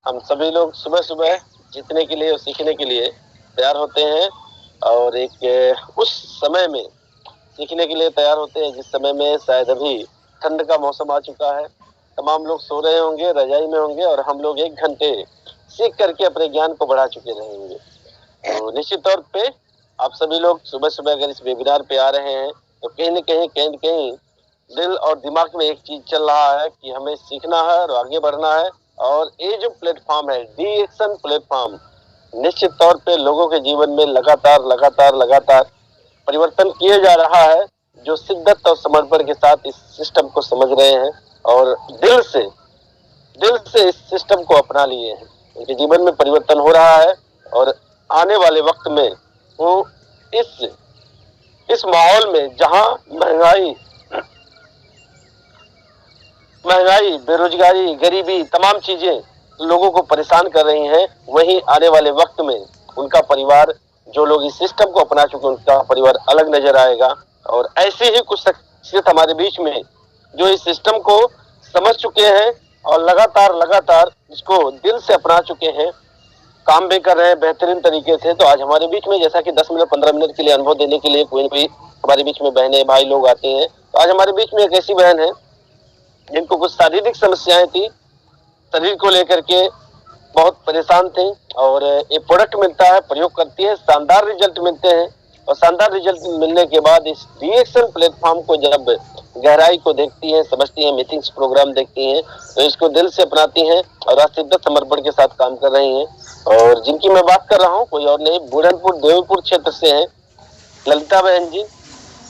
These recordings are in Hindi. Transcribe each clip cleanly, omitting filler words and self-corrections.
हम सभी लोग सुबह सुबह जीतने के लिए और सीखने के लिए तैयार होते हैं और एक उस समय में सीखने के लिए तैयार होते हैं जिस समय में शायद अभी ठंड का मौसम आ चुका है। तमाम लोग सो रहे होंगे, रजाई में होंगे और हम लोग 1 घंटे सीख करके अपने ज्ञान को बढ़ा चुके रहेंगे। तो निश्चित तौर पे आप सभी लोग सुबह सुबह अगर इस वेबिनार पे आ रहे हैं तो कहीं न कहीं दिल और दिमाग में एक चीज चल रहा है कि हमें सीखना है और आगे बढ़ना है। और ये जो प्लेटफॉर्म है डी एक्शन प्लेटफॉर्म, निश्चित तौर पे लोगों के जीवन में लगातार परिवर्तन किए जा रहा है, जो शिद्दत और समर्पण के साथ इस सिस्टम को समझ रहे हैं और दिल से इस सिस्टम को अपना लिए हैं। उनके जीवन में परिवर्तन हो रहा है और आने वाले वक्त में वो इस माहौल में जहां महंगाई, बेरोजगारी, गरीबी, तमाम चीजें लोगों को परेशान कर रही हैं, वहीं आने वाले वक्त में उनका परिवार, जो लोग इस सिस्टम को अपना चुके उनका परिवार अलग नजर आएगा। और ऐसे ही कुछ शख्सियत हमारे बीच में जो इस सिस्टम को समझ चुके हैं और लगातार इसको दिल से अपना चुके हैं, काम भी कर रहे हैं बेहतरीन तरीके से। तो आज हमारे बीच में जैसा कि 10 मिनट 15 मिनट के लिए अनुभव देने के लिए कोई न कोई हमारे बीच में बहनें भाई लोग आते हैं। तो आज हमारे बीच में एक ऐसी बहन है जिनको कुछ शारीरिक समस्याएं थी, शरीर को लेकर के बहुत परेशान थे और एक प्रोडक्ट मिलता है, प्रयोग करती है, शानदार रिजल्ट मिलते हैं। और शानदार रिजल्ट मिलने के बाद इस रिएक्शन प्लेटफॉर्म को जब गहराई को देखती हैं, समझती हैं, मीटिंग्स प्रोग्राम देखती हैं, तो इसको दिल से अपनाती हैं और आज शिद्दत समर्पण के साथ काम कर रही हैं। और जिनकी मैं बात कर रहा हूँ कोई और नहीं, बुढ़नपुर देवपुर क्षेत्र से हैं ललिता बहन जी।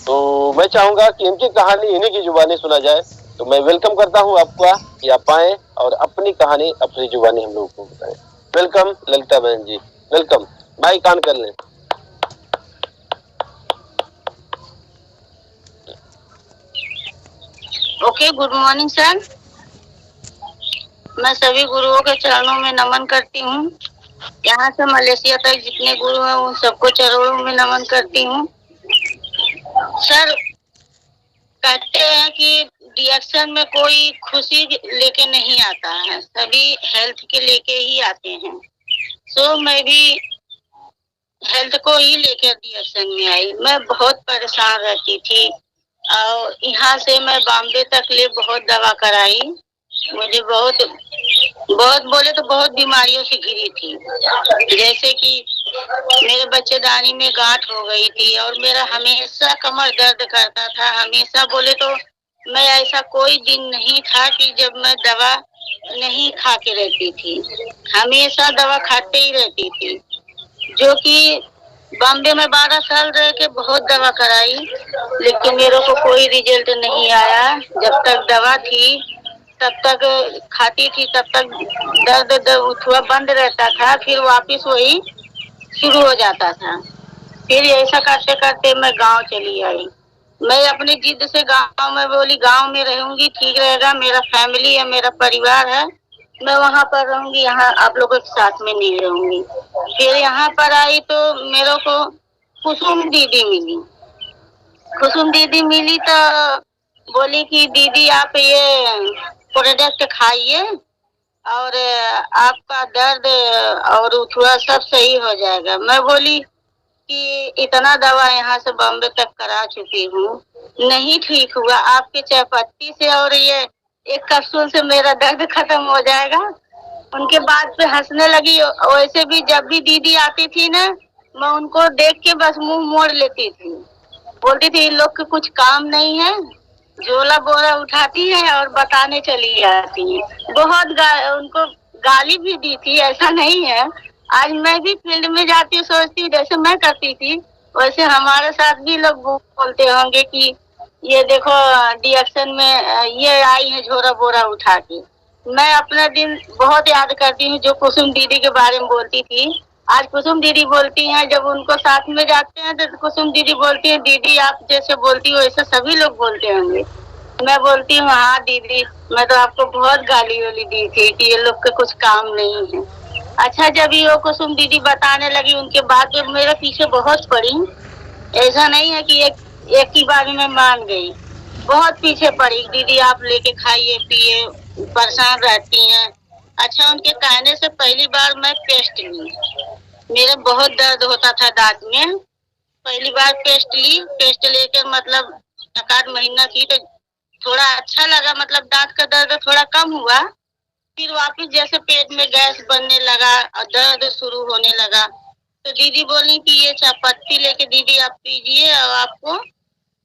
तो मैं चाहूंगा कि इनकी कहानी इन्हीं की जुबानी सुना जाए। तो मैं वेलकम करता हूँ आपका कि आप आए और अपनी कहानी अपनी जुबानी हम लोगों को बताएं। वेलकम ललिता बहन जी, वेलकम। माइक ऑन कर लें। Okay, good morning sir. मैं सभी गुरुओं के चरणों में नमन करती हूँ। यहाँ से मलेशिया तक जितने गुरु हैं उन सबको चरणों में नमन करती हूँ। सर, कहते हैं कि रिएक्शन में कोई खुशी लेके नहीं आता है, सभी हेल्थ के लेके ही आते हैं। सो मैं भी हेल्थ को ही लेकर रिएक्शन में आई। मैं बहुत परेशान रहती थी और यहाँ से मैं बॉम्बे तक ले बहुत दवा कराई। मुझे बहुत बोले तो बहुत बीमारियों से घिरी थी, जैसे कि मेरे बच्चेदानी में गांठ हो गई थी और मेरा हमेशा कमर दर्द करता था। हमेशा बोले तो मैं ऐसा कोई दिन नहीं था कि जब मैं दवा नहीं खा के रहती थी, हमेशा दवा खाते ही रहती थी। जो कि बॉम्बे में 12 साल रह के बहुत दवा कराई, लेकिन मेरे को कोई रिजल्ट नहीं आया। जब तक दवा थी तब तक खाती थी, तब तक दर्द थोड़ा बंद रहता था, फिर वापस वही शुरू हो जाता था। फिर ऐसा करते करते मैं गांव चली आई। मैं अपनी जिद से गांव में बोली गांव में रहूंगी, ठीक रहेगा, मेरा फैमिली है, मेरा परिवार है, मैं वहां पर रहूंगी, यहाँ आप लोगों के साथ में नहीं रहूंगी। फिर यहाँ पर आई तो मेरे को कुसुम दीदी मिली तो बोली कि दीदी आप ये प्रोडक्ट खाइए और आपका दर्द और थोड़ा सब सही हो जाएगा। मैं बोली कि इतना दवा यहाँ से बॉम्बे तक करा चुकी हूँ, नहीं ठीक हुआ, आपके चाय पत्ती से और ये एक कैप्सूल से मेरा दर्द खत्म हो जाएगा। उनके बाद पे हंसने लगी। वैसे भी जब भी दीदी आती थी ना, मैं उनको देख के बस मुंह मोड़ लेती थी, बोलती थी इन लोग के कुछ काम नहीं है, झोला बोरा उठाती है और बताने चली जाती है। उनको गाली भी दी थी, ऐसा नहीं है। आज मैं भी फील्ड में जाती हूँ, सोचती हूँ जैसे मैं करती थी वैसे हमारे साथ भी लोग बोलते होंगे कि ये देखो रिएक्शन में ये आई है झोला बोरा उठा के। मैं अपना दिन बहुत याद करती हूँ जो कुसुम दीदी के बारे में बोलती थी। आज कुसुम दीदी बोलती हैं, जब उनको साथ में जाते हैं तो कुसुम दीदी बोलती है दीदी आप जैसे बोलती हो वैसे सभी लोग बोलते होंगे। मैं बोलती हूँ हाँ दीदी, मैं तो आपको बहुत गाली वाली दी थी कि ये लोग का कुछ काम नहीं है। अच्छा, जब ये कुसुम दीदी बताने लगी उनके बाद तो मेरे पीछे बहुत पड़ी। ऐसा नहीं है कि एक ही बार में मान गई, बहुत पीछे पड़ी। दीदी आप लेके खाइए पिए, परेशान रहती हैं। अच्छा, उनके कहने से पहली बार मैं पेस्ट ली, मेरा बहुत दर्द होता था दांत में। पहली बार पेस्ट ली, पेस्ट लेकर मतलब 7-8 महीना की तो थोड़ा अच्छा लगा, मतलब दांत का दर्द थोड़ा कम हुआ। फिर वापस जैसे पेट में गैस बनने लगा और दर्द शुरू होने लगा, तो दीदी बोली कि ये चायपत्ती लेके दीदी आप पीजिए और आपको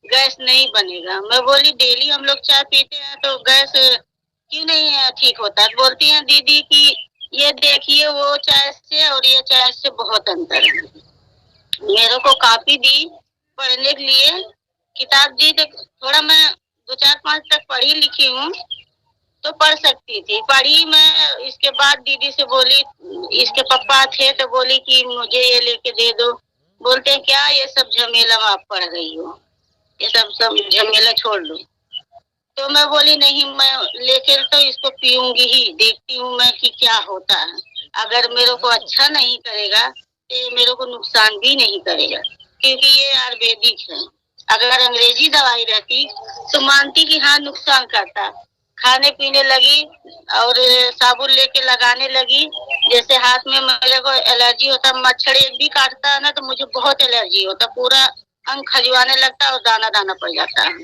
गैस नहीं बनेगा। मैं बोली डेली हम लोग चाय पीते हैं तो गैस क्यों नहीं ठीक होता है? बोलती हैं दीदी कि ये देखिए वो चाय से और ये चाय से बहुत अंतर है। मेरे को कॉपी दी पढ़ने के लिए, किताब दी तो थोड़ा मैं 2-4-5 तक पढ़ी लिखी हूँ तो पढ़ सकती थी, पढ़ी मैं। इसके बाद दीदी से बोली, इसके पापा थे तो बोली कि मुझे ये लेके दे दो। बोलते हैं क्या ये सब झमेला में आप पढ़ रही हो, ये सब झमेला छोड़ दो। तो मैं बोली नहीं, मैं लेकर तो इसको पीऊंगी ही, देखती हूँ मैं कि क्या होता है। अगर मेरे को अच्छा नहीं करेगा तो ये मेरे को नुकसान भी नहीं करेगा, क्योंकि ये आयुर्वेदिक है। अगर अंग्रेजी दवाई रहती तो मानती कि हाँ नुकसान करता। खाने पीने लगी और साबुन लेके लगाने लगी, जैसे हाथ में मेरे को एलर्जी होता, मच्छर एक भी काटता है ना तो मुझे बहुत एलर्जी होता, पूरा अंग खजवाने लगता और दाना दाना पड़ जाता है।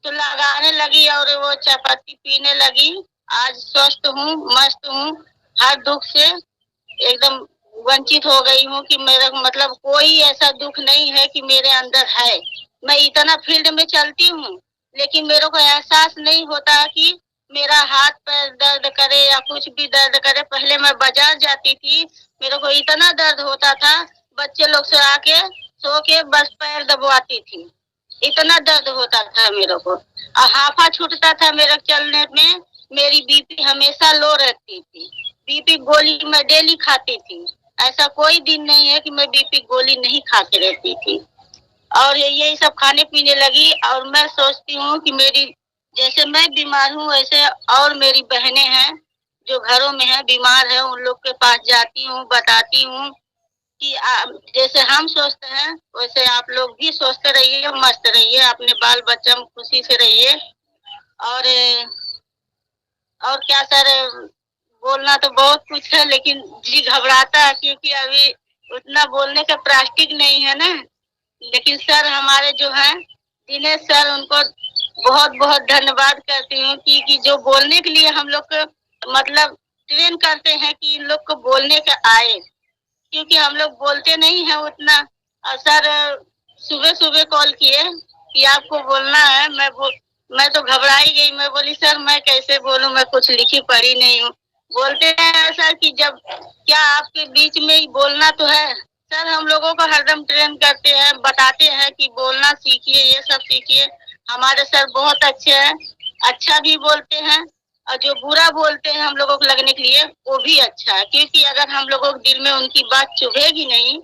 तो लगाने लगी और वो चायपत्ती पीने लगी। आज स्वस्थ हूँ, मस्त हूँ, हर दुख से एकदम वंचित हो गई हूँ कि मेरा मतलब कोई ऐसा दुख नहीं है कि मेरे अंदर है। मैं इतना फील्ड में चलती हूँ लेकिन मेरे को एहसास नहीं होता कि मेरा हाथ पैर दर्द करे या कुछ भी दर्द करे। पहले मैं बाजार जाती थी, मेरे को इतना दर्द होता था, बच्चे लोग से आके सो के बस पैर दबवाती थी, इतना दर्द होता था मेरे को। और हाफा छूटता था मेरे चलने में। मेरी बीपी हमेशा लो रहती थी, बीपी गोली मैं डेली खाती थी, ऐसा कोई दिन नहीं है कि मैं बीपी गोली नहीं खाते रहती थी। और यही सब खाने पीने लगी। और मैं सोचती हूँ कि मेरी जैसे मैं बीमार हूँ वैसे और मेरी बहनें हैं जो घरों में है बीमार है, उन लोग के पास जाती हूँ, बताती हूँ कि जैसे हम स्वस्थ हैं वैसे आप लोग भी स्वस्थ रहिए, मस्त रहिए, अपने बाल बच्चा में खुशी से रहिए। और क्या सर, बोलना तो बहुत कुछ है लेकिन जी घबराता है क्योंकि अभी उतना बोलने का प्लास्टिक नहीं है ना। लेकिन सर हमारे जो हैं दिनेश सर, उनको बहुत बहुत धन्यवाद करती हूँ कि जो बोलने के लिए हम लोग को मतलब ट्रेन करते हैं कि इन लोग को बोलने का आए, क्योंकि हम लोग बोलते नहीं है उतना। और सर सुबह सुबह कॉल किए कि आपको बोलना है, मैं तो घबरा ही गई। मैं बोली सर मैं कैसे बोलूं, मैं कुछ लिखी पढ़ी नहीं हूँ। बोलते हैं सर कि जब क्या आपके बीच में ही बोलना तो है। सर हम लोगों को हरदम ट्रेन करते हैं, बताते हैं कि बोलना सीखिए, ये सब सीखिए। हमारे सर बहुत अच्छे हैं, अच्छा भी बोलते हैं और जो बुरा बोलते हैं हम लोगों को लगने के लिए वो भी अच्छा है, क्योंकि अगर हम लोगों के दिल में उनकी बात चुभेगी नहीं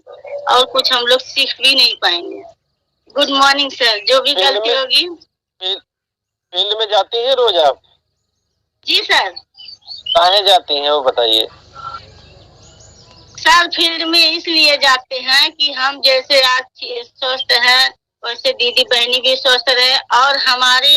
और कुछ हम लोग सीख भी नहीं पाएंगे। गुड मॉर्निंग सर, जो भी गलती होगी। फील्ड में जाती हैं रोज आप? जी सर। कहाँ जाती हैं वो बताइए। सर फील्ड में इसलिए जाते हैं कि हम जैसे आज स्वस्थ हैं वैसे दीदी बहनी भी स्वस्थ रहे। और हमारे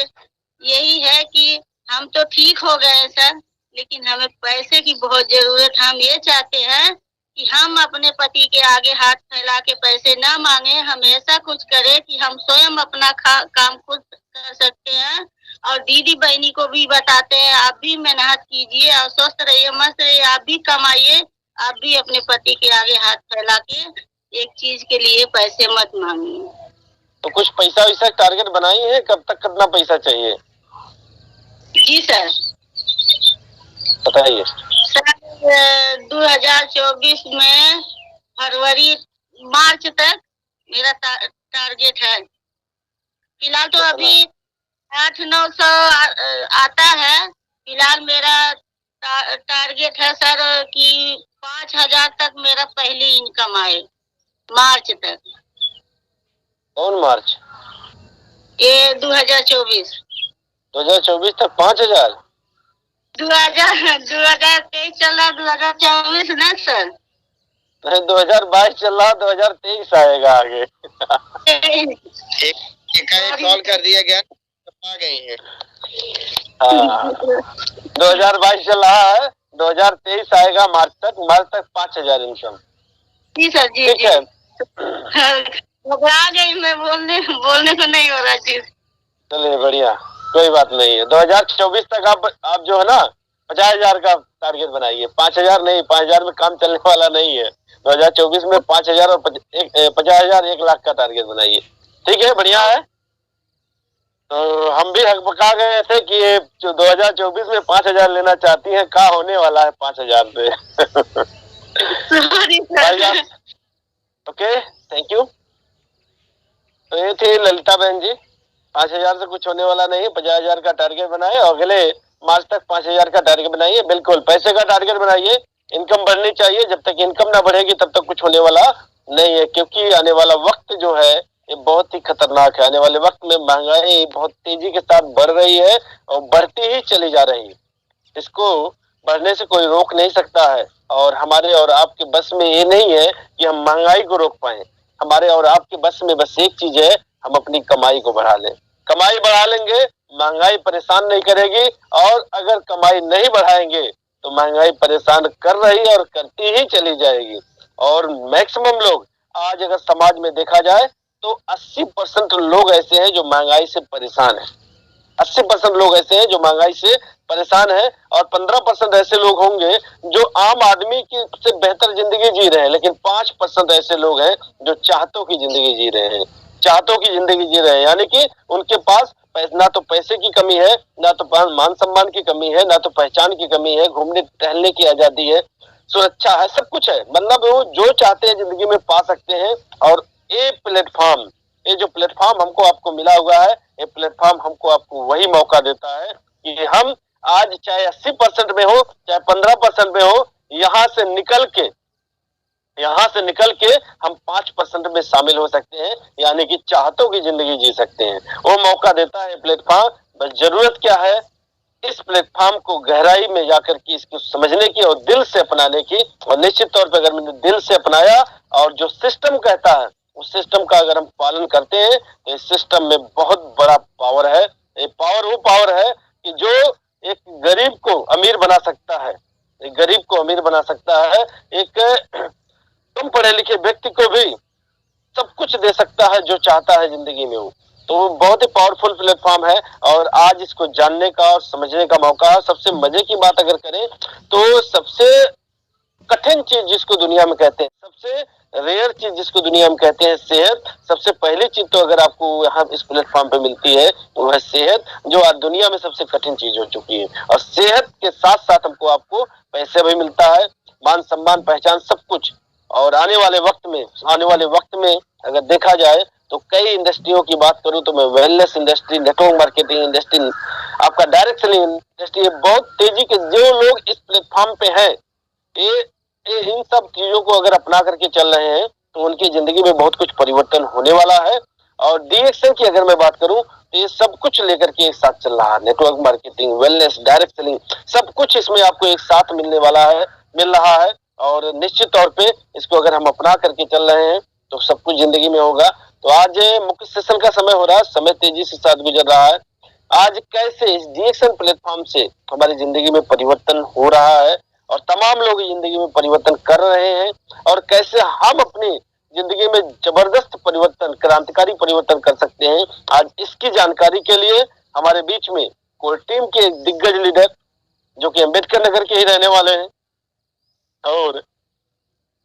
यही है कि हम तो ठीक हो गए सर, लेकिन हमें पैसे की बहुत जरूरत। हम ये चाहते हैं कि हम अपने पति के आगे हाथ फैला के पैसे ना मांगे, हम ऐसा कुछ करें कि हम स्वयं अपना काम खुद कर सकते हैं। और दीदी बहनी को भी बताते हैं आप भी मेहनत कीजिए और स्वस्थ रहिए, मस्त रहिए, आप भी कमाइए, आप भी अपने पति के आगे हाथ फैला के एक चीज के लिए पैसे मत मांगिए। तो कुछ पैसा वैसा टारगेट बनाई है, कब तक कितना पैसा चाहिए? जी सर बताइए। सर 2024 में फरवरी मार्च तक मेरा टारगेट है। फिलहाल तो अभी 800-900 आता है। फिलहाल मेरा टारगेट है सर कि 5000 तक मेरा पहली इनकम आए मार्च तक। कौन मार्च? ये 2024 तक 5000? 2023 चल रहा, 2024 ना सर। नहीं 2022 चल रहा, 2023 आएगा आगे। एक कॉल कर दिया गया, आ गई है। हाँ 2022 चल रहा है, 2023 आएगा मार्च तक 5,000 इनकम। जी सर, जी ठीक है। घबरा गई मैं, बोलने को नहीं हो रहा जी। चलिए बढ़िया, कोई बात नहीं है। 2024 तक आप जो है ना 50,000 का टारगेट बनाइए। 5,000 नहीं, 5,000 में काम चलने वाला नहीं है। 2024 में 5,000 और 50,000, 1,00,000 का टारगेट बनाइए। ठीक है, बढ़िया है। तो हम भी हकबका गए थे कि ये जो 2024 में 5,000 लेना चाहती है, क्या होने वाला है 5,000 पे। Okay, thank you. तो ये थी ललिता बहन जी। 5,000 से कुछ होने वाला नहीं, 50,000 का टारगेट बनाए और अगले मार्च तक 5,000 का टारगेट बनाइए। बिल्कुल पैसे का टारगेट बनाइए, इनकम बढ़नी चाहिए। जब तक इनकम ना बढ़ेगी तब तक कुछ होने वाला नहीं है, क्योंकि आने वाला वक्त जो है ये बहुत ही खतरनाक है। आने वाले वक्त में महंगाई बहुत तेजी के साथ बढ़ रही है और बढ़ती ही चली जा रही है। इसको बढ़ने से कोई रोक नहीं सकता है और हमारे और आपके बस में ये नहीं है कि हम महंगाई को रोक पाए। हमारे और आपके बस में बस एक चीज है, हम अपनी कमाई को बढ़ा लें। कमाई बढ़ा लेंगे, महंगाई परेशान नहीं करेगी। और अगर कमाई नहीं बढ़ाएंगे तो महंगाई परेशान कर रही है और करती ही चली जाएगी। और मैक्सिमम लोग आज अगर समाज में देखा जाए तो 80% लोग ऐसे हैं जो महंगाई से परेशान है। 80% लोग ऐसे हैं जो महंगाई से परेशान है और 15% ऐसे लोग होंगे जो आम आदमी की से बेहतर जिंदगी जी रहे हैं। लेकिन 5% ऐसे लोग हैं जो चाहतों की जिंदगी जी रहे हैं। चाहतों की जिंदगी जी रहे हैं, यानी कि उनके पास ना तो पैसे की कमी है, ना तो मान सम्मान की कमी है, ना तो पहचान की कमी है, घूमने टहलने की आजादी है, सुरक्षा है, सब कुछ है। मतलब वो जो चाहते हैं जिंदगी में पा सकते हैं। और ये जो प्लेटफॉर्म हमको आपको मिला हुआ है, ये प्लेटफॉर्म हमको आपको वही मौका देता है कि हम आज चाहे 80% में हो, चाहे 15% में हो, यहाँ से निकल के हम 5% में शामिल हो सकते हैं, यानी कि चाहतों की जिंदगी जी सकते हैं। वो मौका देता है प्लेटफॉर्म। बस जरूरत क्या है, इस प्लेटफॉर्म को गहराई में जाकर के इसको समझने की और दिल से अपनाने की। और निश्चित तौर पर अगर मैंने दिल से अपनाया और जो सिस्टम कहता है उस सिस्टम का अगर हम पालन करते हैं तो इस सिस्टम में बहुत बड़ा पावर है। ये पावर वो पावर है कि जो एक गरीब को अमीर बना सकता है, एक गरीब को अमीर बना सकता है, एक कम पढ़े लिखे व्यक्ति को भी सब कुछ दे सकता है जो चाहता है जिंदगी में वो। तो वो बहुत ही पावरफुल प्लेटफॉर्म है और आज इसको जानने का और समझने का मौका है। सबसे मजे की बात अगर करें तो सबसे कठिन चीज जिसको दुनिया में कहते हैं, सबसे रेयर चीज जिसको दुनिया में कहते हैं सेहत, सबसे पहली चीज तो अगर आपको यहाँ इस प्लेटफॉर्म पे मिलती है वो है सेहत, जो आज दुनिया में सबसे कठिन चीज हो चुकी है। और सेहत के साथ साथ हमको आपको पैसे भी मिलता है, मान सम्मान पहचान सब कुछ। और आने वाले वक्त में अगर देखा जाए तो कई इंडस्ट्रियों की बात करूं तो मैं wellness industry, network marketing industry, आपका डायरेक्ट सेलिंग इंडस्ट्री, बहुत तेजी के जो लोग इस प्लेटफॉर्म पे हैं, ये इन सब चीजों को अगर अपना करके चल रहे हैं तो उनकी जिंदगी में बहुत कुछ परिवर्तन होने वाला है। और डीएक्शन की अगर मैं बात करूं तो ये सब कुछ लेकर के एक साथ चल रहा है। Network marketing, wellness, direct selling, सब कुछ इसमें आपको एक साथ मिल रहा है। और निश्चित तौर पे इसको अगर हम अपना करके चल रहे हैं तो सब कुछ जिंदगी में होगा। तो आज मुख्य सेशन का समय हो रहा है, समय तेजी से साथ गुजर रहा है। आज कैसे इस डीएक्शन प्लेटफॉर्म से हमारी जिंदगी में परिवर्तन हो रहा है और तमाम लोग जिंदगी में परिवर्तन कर रहे हैं, और कैसे हम अपनी जिंदगी में जबरदस्त परिवर्तन, क्रांतिकारी परिवर्तन कर सकते हैं। आज इसकी जानकारी के लिए हमारे बीच में कोर टीम के एक दिग्गज लीडर जो कि अम्बेडकर नगर के ही रहने वाले हैं और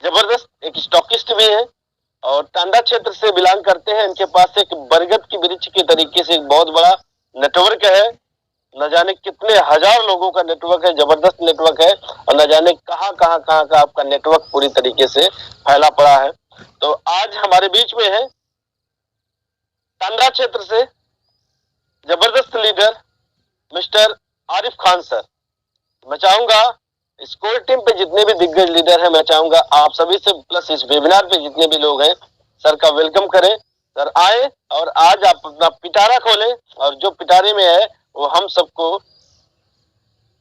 जबरदस्त एक स्टॉकिस्ट भी है और टांडा क्षेत्र से बिलोंग करते हैं। इनके पास एक बरगद की वृक्ष के तरीके से एक बहुत बड़ा नेटवर्क है। न जाने कितने हजार लोगों का नेटवर्क है, जबरदस्त नेटवर्क है। और न जाने कहां का आपका नेटवर्क पूरी तरीके से फैला पड़ा है। तो आज हमारे बीच में है टांडा क्षेत्र से जबरदस्त leader mister Arif Khan sir. मैं चाहूंगा इस कोर टीम पे जितने भी दिग्गज लीडर हैं, मैं चाहूंगा आप सभी से, प्लस इस वेबिनार पे जितने भी लोग हैं, सर का वेलकम करें। सर आए और आज आप अपना पिटारा खोलें और जो पिटारे में है वो हम सबको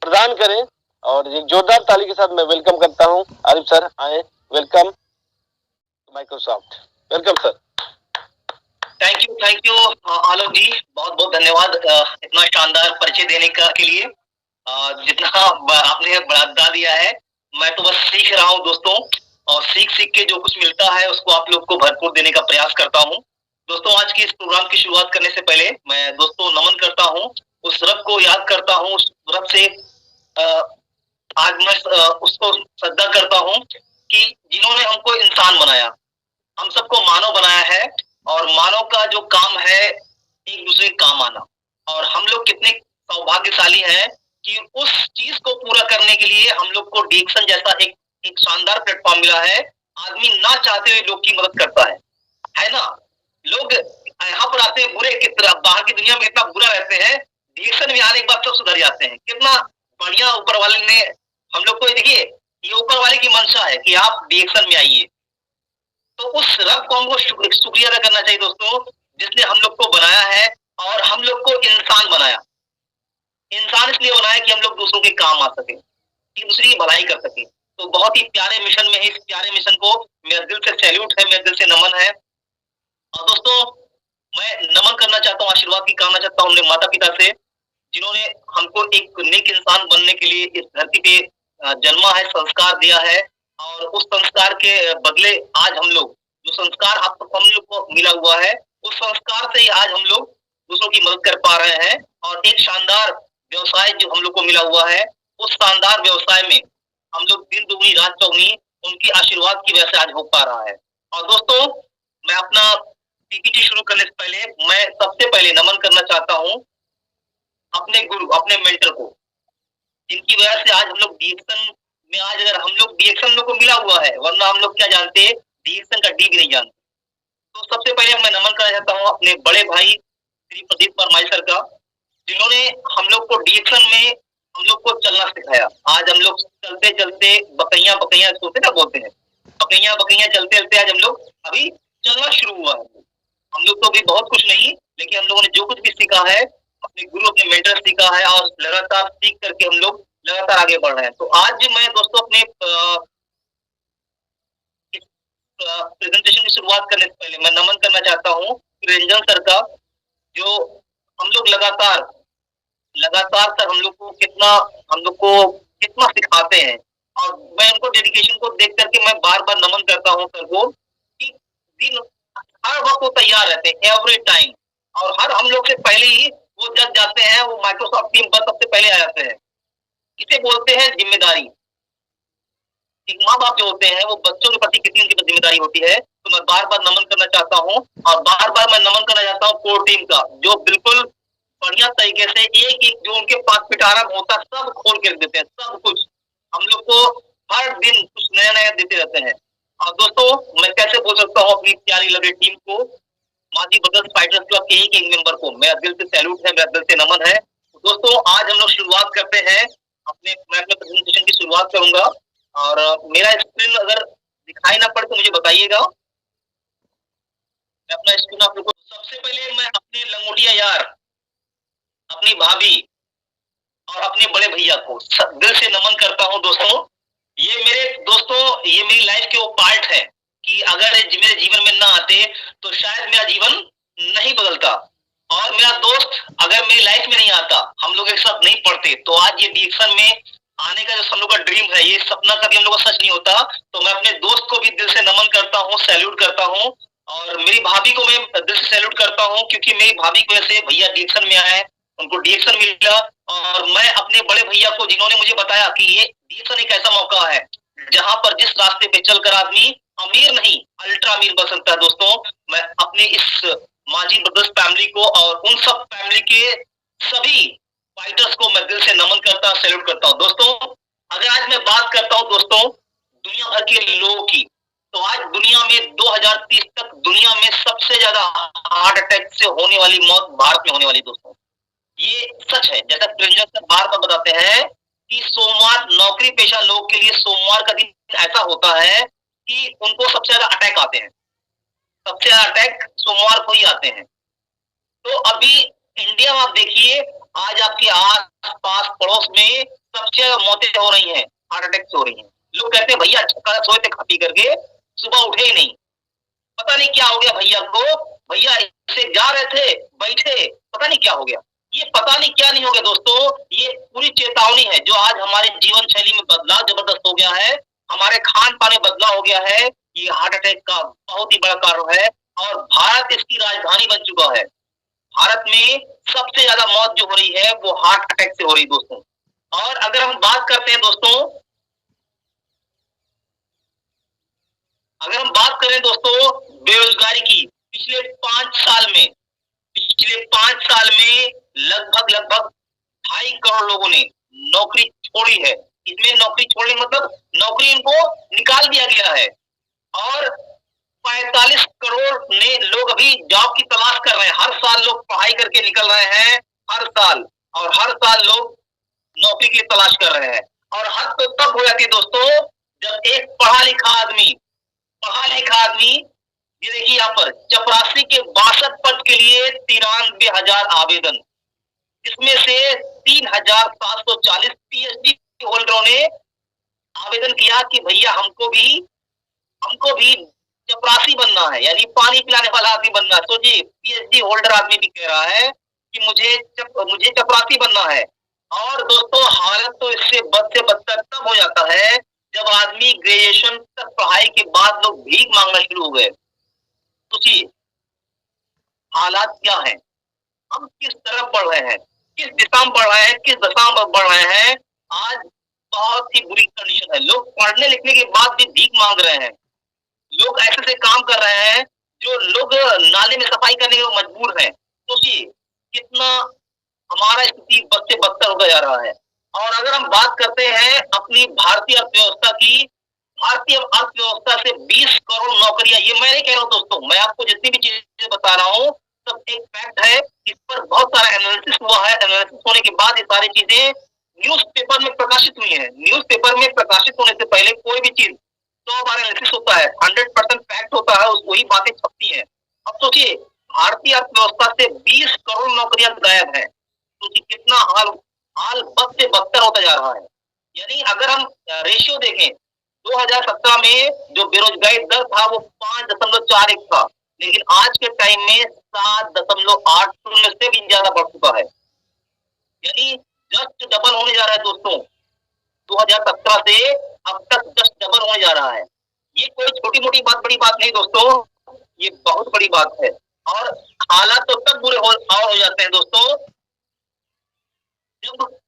प्रदान करें। और एक जोरदार ताली के साथ मैं वेलकम करता हूं आरिफ सर, आए, welcome Microsoft, welcome sir. Thank you Alok ji, बहुत बहुत धन्यवाद इतना शानदार परिचय देने के लिए। जितना आपने बढ़ा दिया है, मैं तो बस सीख रहा हूँ दोस्तों, और सीख सीख के जो कुछ मिलता है उसको आप लोग को भरपूर देने का प्रयास करता हूँ। दोस्तों, आज की इस प्रोग्राम की शुरुआत करने से पहले मैं दोस्तों नमन करता हूँ, उस रब को याद करता हूँ, उस रब से आज मैं उसको श्रद्धा करता हूँ कि जिन्होंने हमको इंसान बनाया, हम सबको मानव बनाया है, और मानव का जो काम है एक दूसरे के काम आना, और हम लोग कितने सौभाग्यशाली हैं कि उस चीज को पूरा करने के लिए हम लोग को डिएक्शन जैसा एक शानदार प्लेटफॉर्म मिला है। आदमी ना चाहते हुए लोग की मदद करता है ना। लोग यहाँ पर आते हैं बुरे की तरफ, बाहर की दुनिया में इतना बुरा रहते हैं, डिएक्शन में आने के बाद सब सुधर जाते हैं। कितना बढ़िया ऊपर वाले ने हम लोग को, देखिए ये ऊपर वाले की मंशा है कि आप डिएक्शन में आइए। तो उस रब को हमको शुक्रिया अदा करना चाहिए दोस्तों, जिसने हम लोग को बनाया है और हम लोग को इंसान बनाया। इंसान इसलिए बनाया कि हम लोग दूसरों के काम आ सके, कि दूसरी की भलाई कर सके। तो बहुत ही प्यारे मिशन में है, इस प्यारे मिशन को मेरा दिल से सैल्यूट है, मेरे दिल से नमन है। और दोस्तों, मैं नमन करना चाहता हूँ, आशीर्वाद की कामना चाहता हूँ अपने माता पिता से, जिन्होंने हमको एक नेक इंसान बनने के लिए इस धरती पे जन्मा है, संस्कार दिया है, और उस संस्कार के बदले आज हम लोग जो संस्कार हम लोग को मिला हुआ है, उस संस्कार से ही आज हम लोग दूसरों की मदद कर पा रहे हैं। और एक शानदार व्यवसाय जो हम लोग को मिला हुआ है, उस शानदार व्यवसाय में हम लोग दिन दुगनी रात चौगनी उनकी आशीर्वाद की वजह से आज हो पा रहा है। और दोस्तों, मैं अपना पीपीटी शुरू करने से पहले मैं सबसे पहले नमन करना चाहता हूँ अपने गुरु, अपने मेंटर को, जिनकी वजह से आज हम लोग डिएक्शन में, आज अगर हम लोग डिएक्शन लोग को मिला हुआ है, वरना हम लोग क्या जानते, डिएक्शन का डी भी नहीं जानते। तो सबसे पहले मैं नमन करना चाहता हूँ अपने बड़े भाई श्री प्रदीप परमाई सर का, जिन्होंने हम लोग को डिएक्शन में हम लोग को चलना सिखाया। आज हम लोग चलते चलते बकैया बकैया सोते ना बोलते हैं, बकैया बकैया चलते चलते आज हम लोग अभी चलना शुरू हुआ है। हम लोग तो अभी बहुत कुछ नहीं, लेकिन हम लोगों ने जो कुछ भी सीखा है अपने गुरु, अपने मेंटर सीखा है, और लगातार सीख करके हम लोग लगातार आगे बढ़ रहे हैं। तो आज मैं दोस्तों अपने प्रेजेंटेशन की शुरुआत करने से पहले मैं नमन करना चाहता हूँ रंजन सर का, जो हम लोग लगातार सर हम लोग को कितना सिखाते हैं, और मैं उनको डेडिकेशन को देख करके मैं बार बार नमन करता हूँ सर को, कि दिन हर वक्त वो तैयार रहते हैं, एवरी टाइम, और हर हम लोग से पहले ही वो जग जाते हैं, वो माइक्रोसॉफ्ट टीम पर सबसे पहले आ जाते हैं। किसे बोलते हैं जिम्मेदारी। एक माँ बाप जो होते हैं वो बच्चों के प्रति कितनी उनकी जिम्मेदारी होती है। तो मैं बार बार नमन करना चाहता हूँ, और बार बार मैं नमन करना चाहता हूँ कोर टीम का, जो बिल्कुल बढ़िया तरीके से एक एक जो उनके पास पिटारा होता है सब खोल के देते हैं, सब कुछ हम लोग को हर दिन कुछ नया नया देते रहते हैं। और दोस्तों, मैं कैसे बोल सकता हूँ अपनी प्यारी लगे टीम को, माझी ब्रदर्स फाइटर्स क्लब के एक मेंबर को मेरा दिल से सैल्यूट है, मेरा दिल से नमन है। तो दोस्तों, आज हम लोग शुरुआत करते हैं मैं अपने प्रेजेंटेशन की शुरुआत करूंगा, और मेरा स्क्रीन अगर दिखाई ना पड़े तो मुझे बताइएगा। मैं अपना स्क्रीन आप लोगों को, सबसे पहले मैं अपने लंगोटिया यार, अपनी भाभी और अपने बड़े भैया को दिल से नमन करता हूं। दोस्तों, ये मेरी लाइफ के वो पार्ट है कि अगर मेरे जीवन में ना आते तो शायद मेरा जीवन नहीं बदलता, और मेरा दोस्त अगर मेरी लाइफ में नहीं आता, हम लोग एक साथ नहीं पढ़ते, तो आज ये डिएक्शन में आने का जो हम लोग का ड्रीम है, ये सपना कभी हम लोग का सच नहीं होता। तो मैं अपने दोस्त को भी दिल से नमन करता हूँ, सैल्यूट करता हूँ, और मेरी भाभी को मैं दिल से सैल्यूट करता हूँ, क्योंकि मेरी भाभी की वजह से भैया डिएक्शन में आए, उनको डिएक्शन मिला। और मैं अपने बड़े भैया को, जिन्होंने मुझे बताया कि ये डिएक्शन एक ऐसा मौका है जहां पर जिस रास्ते पे चलकर आदमी अमीर नहीं अल्ट्रा अमीर बन सकता है। दोस्तों, मैं अपने इस माझी ब्रदर्स फैमिली को और उन सब फैमिली के सभी फाइटर्स को मैं दिल से नमन करता हूं, सैल्यूट करता हूं। दोस्तों, अगर आज मैं बात करता हूं दोस्तों दुनिया भर के लोगों की, तो आज दुनिया में 2030 तक दुनिया में सबसे ज्यादा हार्ट अटैक से होने वाली मौत भारत में होने वाली। दोस्तों, ये सच है, जैसा प्रेजेंट सर बार बार बताते हैं कि सोमवार नौकरी पेशा लोग के लिए सोमवार का दिन ऐसा होता है कि उनको सबसे ज्यादा अटैक आते हैं, सबसे ज्यादा अटैक सोमवार को ही आते हैं। तो अभी इंडिया में आप देखिए, आज आपके आस पास पड़ोस में सबसे ज्यादा मौतें हो रही हैं, हार्ट अटैक से हो रही हैं। लोग कहते हैं भैया अच्छा सोए थे खा पी करके, सुबह उठे ही नहीं, पता नहीं क्या हो गया भैया को, भैया से जा रहे थे बैठे, पता नहीं क्या हो गया। ये पता नहीं क्या नहीं हो गया दोस्तों, ये पूरी चेतावनी है जो आज हमारे जीवन शैली में बदलाव जबरदस्त हो गया है, हमारे खान पान में बदलाव हो गया है। ये हार्ट अटैक का बहुत ही बड़ा कारण है और भारत इसकी राजधानी बन चुका है। भारत में सबसे ज्यादा मौत जो हो रही है वो हार्ट अटैक से हो रही दोस्तों। और अगर हम बात करते हैं दोस्तों, अगर हम बात करें दोस्तों बेरोजगारी की, पिछले 5 साल में लगभग 2.5 करोड़ लोगों ने नौकरी छोड़ी है। इसमें नौकरी छोड़ने मतलब नौकरी इनको निकाल दिया गया है और 45 करोड़ ने लोग अभी जॉब की तलाश कर रहे हैं। हर साल लोग पढ़ाई करके निकल रहे हैं, हर साल, और हर साल लोग नौकरी की तलाश कर रहे हैं। और हद तो तब हो जाती है दोस्तों जब एक पढ़ा लिखा आदमी, ये देखिए यहाँ पर चपरासी के 62 पद के लिए 93,000 आवेदन, इसमें से 3,740 पीएचडी होल्डरों ने आवेदन किया कि भैया हमको भी चपरासी बनना है, यानी पानी पिलाने वाला आदमी बनना है। तो जी पीएचडी होल्डर आदमी भी कह रहा है कि मुझे चपरासी बनना है। और दोस्तों हालत तो इससे बद से बदतर तब हो जाता है जब आदमी ग्रेजुएशन तक पढ़ाई के बाद लोग भीख मांगना शुरू हो गए। सोचिए हालात क्या है, हम किस तरफ बढ़ रहे हैं, किस दिशा में बढ़ रहे हैं, किस दशा में बढ़ रहे हैं। आज बहुत ही बुरी कंडीशन है। लोग पढ़ने लिखने के बाद भी भीख मांग रहे हैं। लोग ऐसे काम कर रहे हैं जो लोग नाले में सफाई करने के मजबूर हैं। सोचिए कितना हमारा स्थिति बद से बदतर होता जा रहा है। और अगर हम बात करते हैं अपनी भारतीय अर्थव्यवस्था की, भारतीय अर्थव्यवस्था से 20 करोड़ नौकरियां, ये मैं नहीं कह रहा हूँ दोस्तों, मैं आपको जितनी भी चीजें बता रहा हूँ सब एक फैक्ट है। इस पर बहुत सारा एनालिसिस हुआ है। एनालिसिस होने के बाद ये सारी चीजें न्यूज़पेपर में प्रकाशित हुई है। न्यूज़पेपर में प्रकाशित होने से पहले कोई भी चीज 100 बार एनालिसिस होता है, 100% फैक्ट होता है, वही बातें छपती हैं। अब सोचिए भारतीय अर्थव्यवस्था से 20 करोड़ नौकरियां गायब है। सोचिए कितना हाल बद से बदतर होता जा रहा है। यानी अगर हम रेशियो देखें 2017 में जो बेरोजगारी दर था वो 5.41 था, लेकिन आज के टाइम में 7.80 से भी ज्यादा बढ़ चुका है। यानी जस्ट डबल होने जा रहा है दोस्तों। 2017 से अब तक जस्ट डबल होने जा रहा है। ये कोई छोटी मोटी बात, बड़ी बात नहीं दोस्तों, ये बहुत बड़ी बात है। और हालात तो तब बुरे हो जाते हैं दोस्तों जब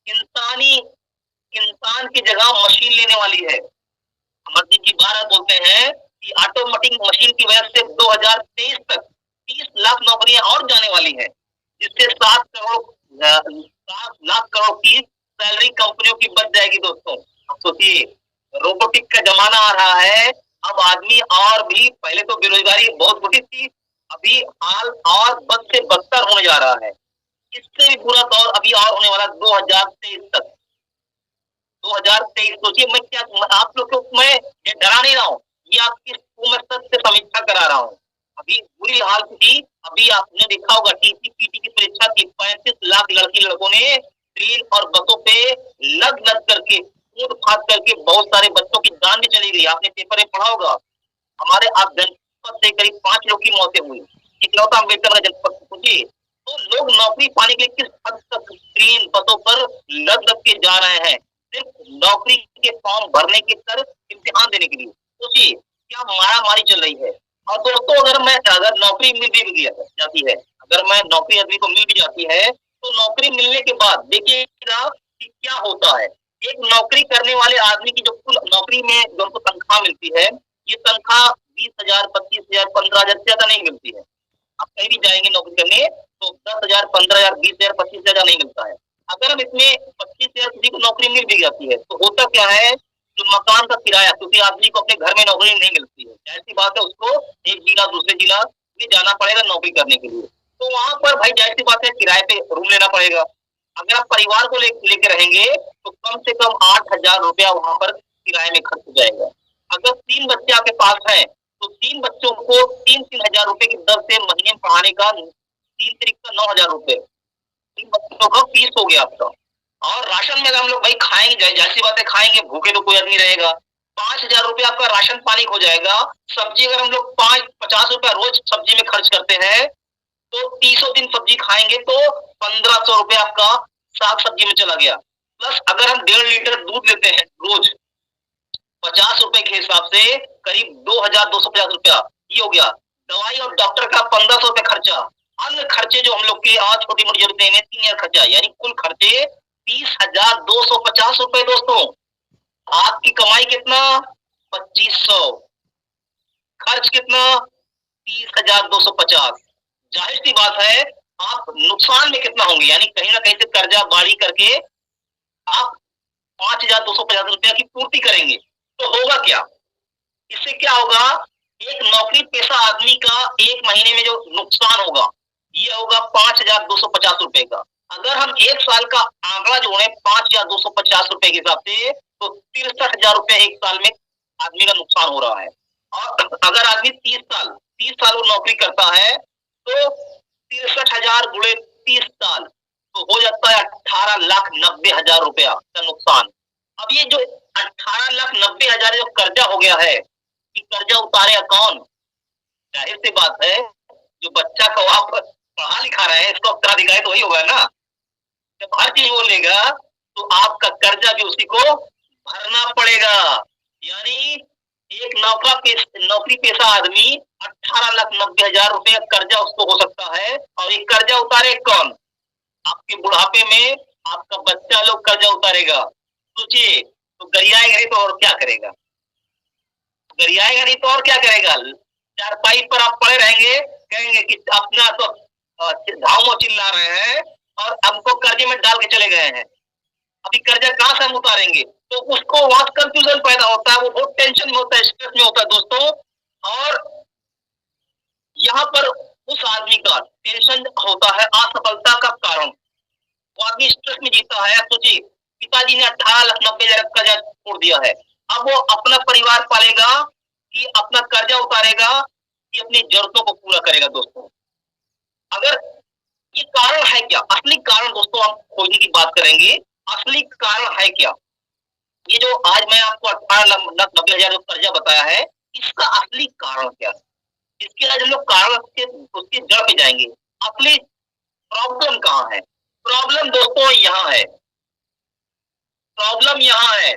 इंसान की जगह मशीन लेने वाली है। अमरजीत जी भारत बोलते हैं कि ऑटोमेटिक मशीन की वजह से 2023 तक 30 लाख नौकरियां और जाने वाली हैं, जिससे 7 लाख करोड़ की सैलरी कंपनियों की बच जाएगी दोस्तों। अब सोचिए रोबोटिक का जमाना आ रहा है। अब आदमी और भी, पहले तो बेरोजगारी बहुत बुरी थी, अभी हाल और बद से बदतर होने जा रहा है। इससे भी बुरा दौर अभी और होने वाला 2023 तक। 2023 सोचिए, मैं आप लोग को मैं ये डरा नहीं रहा हूँ, ये आपकी मैं सत्य समीक्षा करा रहा हूँ। अभी बुरी हालत थी। अभी आपने देखा होगा टीसी पीटी की परीक्षा की 35 लाख लड़की लड़कों ने ट्रेन और बसों पे लग करके कूद फाद करके बहुत सारे बच्चों की जान भी चली गई। आपने पेपर में पढ़ा होगा। हमारे आप जनपद से करीब 5 लोग की मौतें हुई। इकलौता अम्बेडकर जनपद सोचिए। तो लोग नौकरी पाने के लिए किस हद तक ट्रेन बसों पर लग के जा रहे हैं, सिर्फ नौकरी के फॉर्म भरने की तरफ इम्तिहान देने के लिए। सोचिए क्या मारामारी चल रही है। और दोस्तों अगर नौकरी मिल भी जाती है, अगर मैं नौकरी आदमी को मिल भी जाती है, तो नौकरी मिलने के बाद देखिएगा कि क्या होता है। एक नौकरी करने वाले आदमी की जो कुल नौकरी में जो उनको तनख्वाह मिलती है, ये तनख्वाह 20,000, 25,000, 15,000 से ज्यादा नहीं मिलती है। आप कहीं भी जाएंगे नौकरी करने तो 10,000, 15,000, 20,000, 25,000 नहीं मिलता है। अगर हम इसमें 25,000 किसी को नौकरी मिल भी जाती है तो होता क्या है, जो मकान का किराया, क्योंकि आदमी को अपने घर में नौकरी नहीं मिलती है, ऐसी बात है उसको एक जिला दूसरे जिला में जाना पड़ेगा नौकरी करने के लिए। तो वहां पर भाई जाहिर सी बात है किराए पे रूम लेना पड़ेगा। अगर आप परिवार को लेके रहेंगे तो कम से कम 8,000 रुपया वहां पर किराए में खर्च हो जाएगा। अगर 3 बच्चे आपके पास हैं तो 3 बच्चों को 3-3 हजार रुपए की दर से महीने में पढ़ाने का 3 तरीक का 9,000 रुपए 3 बच्चों का फीस हो गया आपका। और राशन में हम लोग भाई खाएंगे, जैसी बातें खाएंगे, भूखे तो कोई आदमी रहेगा। 5,000 रुपया आपका राशन पानी हो जाएगा। सब्जी अगर हम लोग 50 रुपया रोज सब्जी में खर्च करते हैं तो 300 दिन सब्जी खाएंगे तो 1500 रुपए आपका साग सब्जी में चला गया। प्लस अगर हम 1.5 लीटर दूध लेते हैं रोज 50 रुपए के हिसाब से करीब 2250 रुपया, ये हो गया। दवाई और डॉक्टर का 1500 रुपए खर्चा, अन्य खर्चे जो हम लोग के आज छोटी मोटी जरूरतें हैं 3000 खर्चा, यानी कुल खर्चे 30,250 रुपए। दोस्तों आपकी कमाई कितना 2500, खर्च कितना 30,250। जाहिर सी बात है आप नुकसान में कितना होंगे, यानी कहीं ना कहीं से कर्जा बाड़ी करके आप 5,250 रुपया की पूर्ति करेंगे। तो होगा क्या, इससे क्या होगा, एक नौकरी पेशा आदमी का एक महीने में जो नुकसान होगा ये होगा 5,250 रुपए का। अगर हम एक साल का आंकड़ा जोड़े 5,250 रुपए के हिसाब से तो 63,000 रुपए एक साल में आदमी का नुकसान हो रहा है। और अगर आदमी 30 साल वो नौकरी करता है तो 63,000 गुणे 30 साल तो हो जाता है 18,90,000 रुपया का नुकसान। अब ये जो 18,90,000 जो कर्जा हो गया है, कि कर्जा उतारेगा कौन? जाहिर सी बात है जो बच्चा को आप पढ़ा लिखा रहे हैं इसका उत्तराधिकारी तो वही होगा ना। जब हर चीज वो लेगा तो आपका कर्जा भी उसी को भरना पड़ेगा। यानी एक नौकरी पेशा आदमी 18,90,000 रुपए का कर्जा उसको हो सकता है, और ये कर्जा उतारे कौन? आपके बुढ़ापे में आपका बच्चा लोग कर्जा उतारेगा। सोचिए, तो गरियाएगा नहीं तो और क्या करेगा, गरियाएगा नहीं तो और क्या करेगा। चारपाई पर आप पड़े रहेंगे, कहेंगे कि अपना तो धाव चिल्ला रहे हैं और हमको कर्जे में डाल के चले गए हैं, अभी कर्जा कहां से हम उतारेंगे? तो उसको वहां कंफ्यूजन पैदा होता है, वो बहुत टेंशन में होता है, स्ट्रेस में होता है दोस्तों। और यहाँ पर उस आदमी का टेंशन होता है असफलता का कारण, वो आदमी स्ट्रेस में जीता है। सोचिए, पिताजी ने 18,90,000 कर्जा छोड़ दिया है, अब वो अपना परिवार पालेगा कि अपना कर्जा उतारेगा कि अपनी जरूरतों को पूरा करेगा? दोस्तों अगर ये कारण है क्या, असली कारण दोस्तों हम खोजने की बात करेंगे, असली कारण है क्या? ये जो आज मैं आपको 18,90,000 जो कर्जा बताया है इसका असली कारण क्या है? इसके आज हम लोग कारण उसके जड़ पे जाएंगे। असली प्रॉब्लम कहाँ है? प्रॉब्लम दोस्तों यहाँ है, प्रॉब्लम यहाँ है।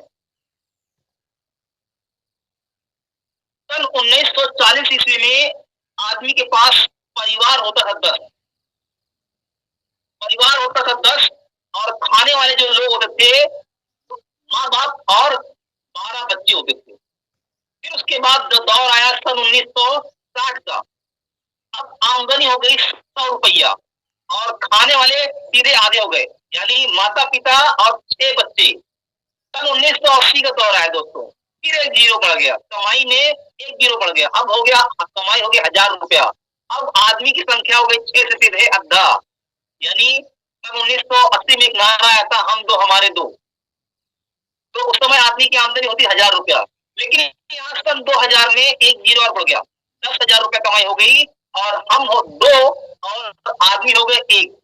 सन 1940 ईस्वी में आदमी के पास परिवार होता था 10, परिवार होता था 10, और खाने वाले जो लोग होते थे माँ बाप और 12 बच्चे होते थे। फिर उसके बाद जो दौर आया सन 1960 का, अब आमदनी हो गई 100 रुपया और खाने वाले सीधे आधे हो गए, यानी माता पिता और 6 बच्चे। सन 1980 का दौर आया दोस्तों, फिर एक जीरो बढ़ गया, कमाई में एक जीरो बढ़ गया, अब हो गया कमाई हो गई 1,000 रुपया। अब आदमी की संख्या हो गई 6 से सीधे आधा, यानी सन 1980 में एक नारा आया था, हम दो हमारे दो। तो उस समय आदमी की आमदनी होती 1,000 रुपया, लेकिन यहाँ सन 2000 में एक जीरो और बढ़ गया, 10,000 रुपया कमाई हो गई और हम हो 2 और आदमी हो गए 1।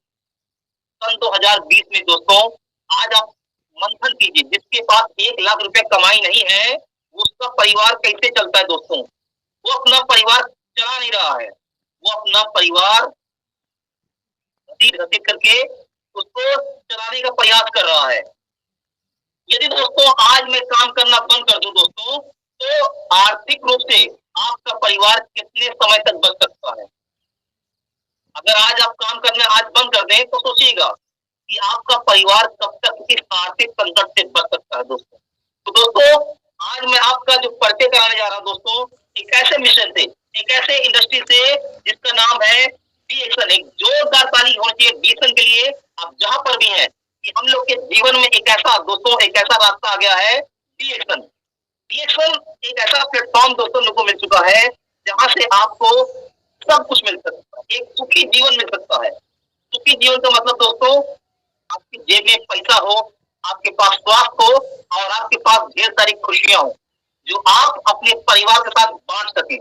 सन 2020 में दोस्तों आज आप मंथन कीजिए, जिसके पास 1 लाख रुपया कमाई नहीं है उसका परिवार कैसे चलता है? दोस्तों वो अपना परिवार चला नहीं रहा है, वो अपना परिवार घसीट करके उसको चलाने का प्रयास कर रहा है। यदि दोस्तों आज मैं काम करना बंद कर दूं दोस्तों, तो आर्थिक रूप से आपका परिवार कितने समय तक बच सकता है? अगर आज आप काम करना आज बंद कर दें तो सोचिएगा कि आपका परिवार कब तक इस आर्थिक संकट से बच सकता है? दोस्तों तो दोस्तों आज मैं आपका जो परिचय कराने जा रहा हूं दोस्तों, एक ऐसे मिशन से, एक ऐसे इंडस्ट्री से जिसका नाम है बी एक्शन। एक जोरदार ताली होनी चाहिए बी एक्शन के लिए, आप जहां पर भी हैं, कि हम लोग के जीवन में एक ऐसा दोस्तों एक ऐसा रास्ता आ गया है बी एक्शन। बी एक्शन एक ऐसा प्लेटफॉर्म दोस्तों लोगों को मिल चुका है जहां से आपको सब कुछ मिल सकता है, एक सुखी जीवन मिल सकता है। सुखी जीवन का मतलब दोस्तों आपकी जेब में पैसा हो, आपके पास स्वास्थ्य हो और आपके पास ढेर सारी खुशियां हो जो आप अपने परिवार के साथ बांट सकें।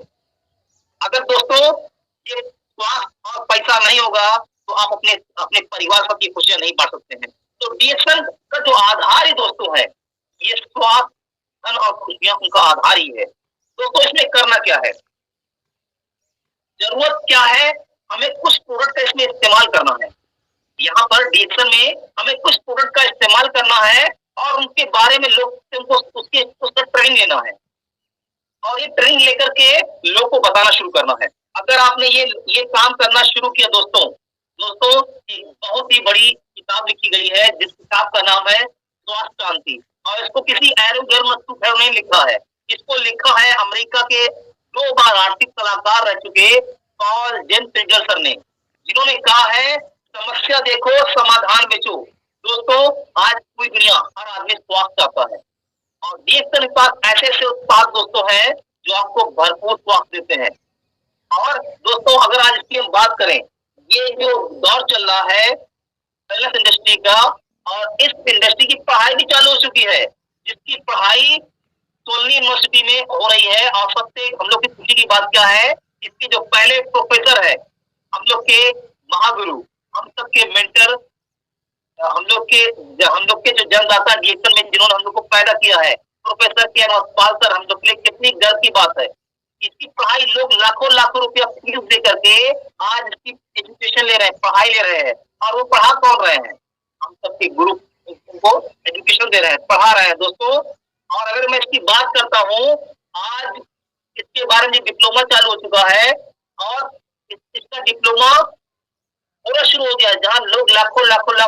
अगर दोस्तों ये स्वास्थ्य और पैसा नहीं होगा तो आप अपने परिवार के साथ ये खुशियां नहीं बांट सकते हैं। तो डीएक्शन का जो आधार ही दोस्तों है ये स्वास्थ्य, धन और खुशियां उनका आधार ही है। दोस्तों इसमें करना क्या है, जरूरत क्या है हमें कुछ प्रोडक्ट का इसमें इस्तेमाल करना है। यहाँ पर डीएक्शन में हमें कुछ प्रोडक्ट का इस्तेमाल करना है और उनके बारे में लोग उनको उसका ट्रेनिंग लेना है और ये ट्रेनिंग लेकर के लोग को बताना शुरू करना है। अगर आपने ये काम करना शुरू किया दोस्तों एक बहुत ही बड़ी किताब लिखी गई है जिस किताब का नाम है स्वास्थ्य क्रांति, और इसको किसी एरोगेर मस्तूफेर ने लिखा है। इसको लिखा है अमेरिका के 2 बार आर्थिक सलाहकार रह चुके पॉल जेनसिंगर सर ने, जिन्होंने कहा है समस्या देखो समाधान बेचो। दोस्तों आज पूरी दुनिया हर आदमी स्वास्थ्य चाहता है और डीएक्शन के पास ऐसे उत्पाद दोस्तों हैं जो आपको भरपूर स्वास्थ्य देते हैं। और दोस्तों अगर आज इसकी हम बात करें, ये जो दौर चल रहा है वेलनेस इंडस्ट्री का, और इस इंडस्ट्री की पढ़ाई भी चालू हो चुकी है, जिसकी पढ़ाई सोलनी यूनिवर्सिटी में हो रही है। और सबसे हम लोग की खुशी की बात क्या है, इसके जो पहले प्रोफेसर है, हम लोग के महागुरु, हम सबके मेंटर, हम लोग के जो जन्मदाता डीएक्शन में जिन्होंने हम लोग को पैदा किया है, प्रोफेसर के पाल सर, हम लोग के लिए कितनी गर्व की बात है। इसकी पढ़ाई लोग लाखों रुपया फीस दे करके आज इसकी एजुकेशन ले रहे हैं, पढ़ाई ले रहे हैं। और वो पढ़ा कौन रहे हैं, हम सबके गुरु उनको एजुकेशन दे रहे हैं, पढ़ा रहे हैं दोस्तों। और अगर मैं इसकी बात करता हूँ, आज इसके बारे में डिप्लोमा चालू हो चुका है और इसका डिप्लोमा पूरा शुरू हो गया है, जहाँ लोग लाख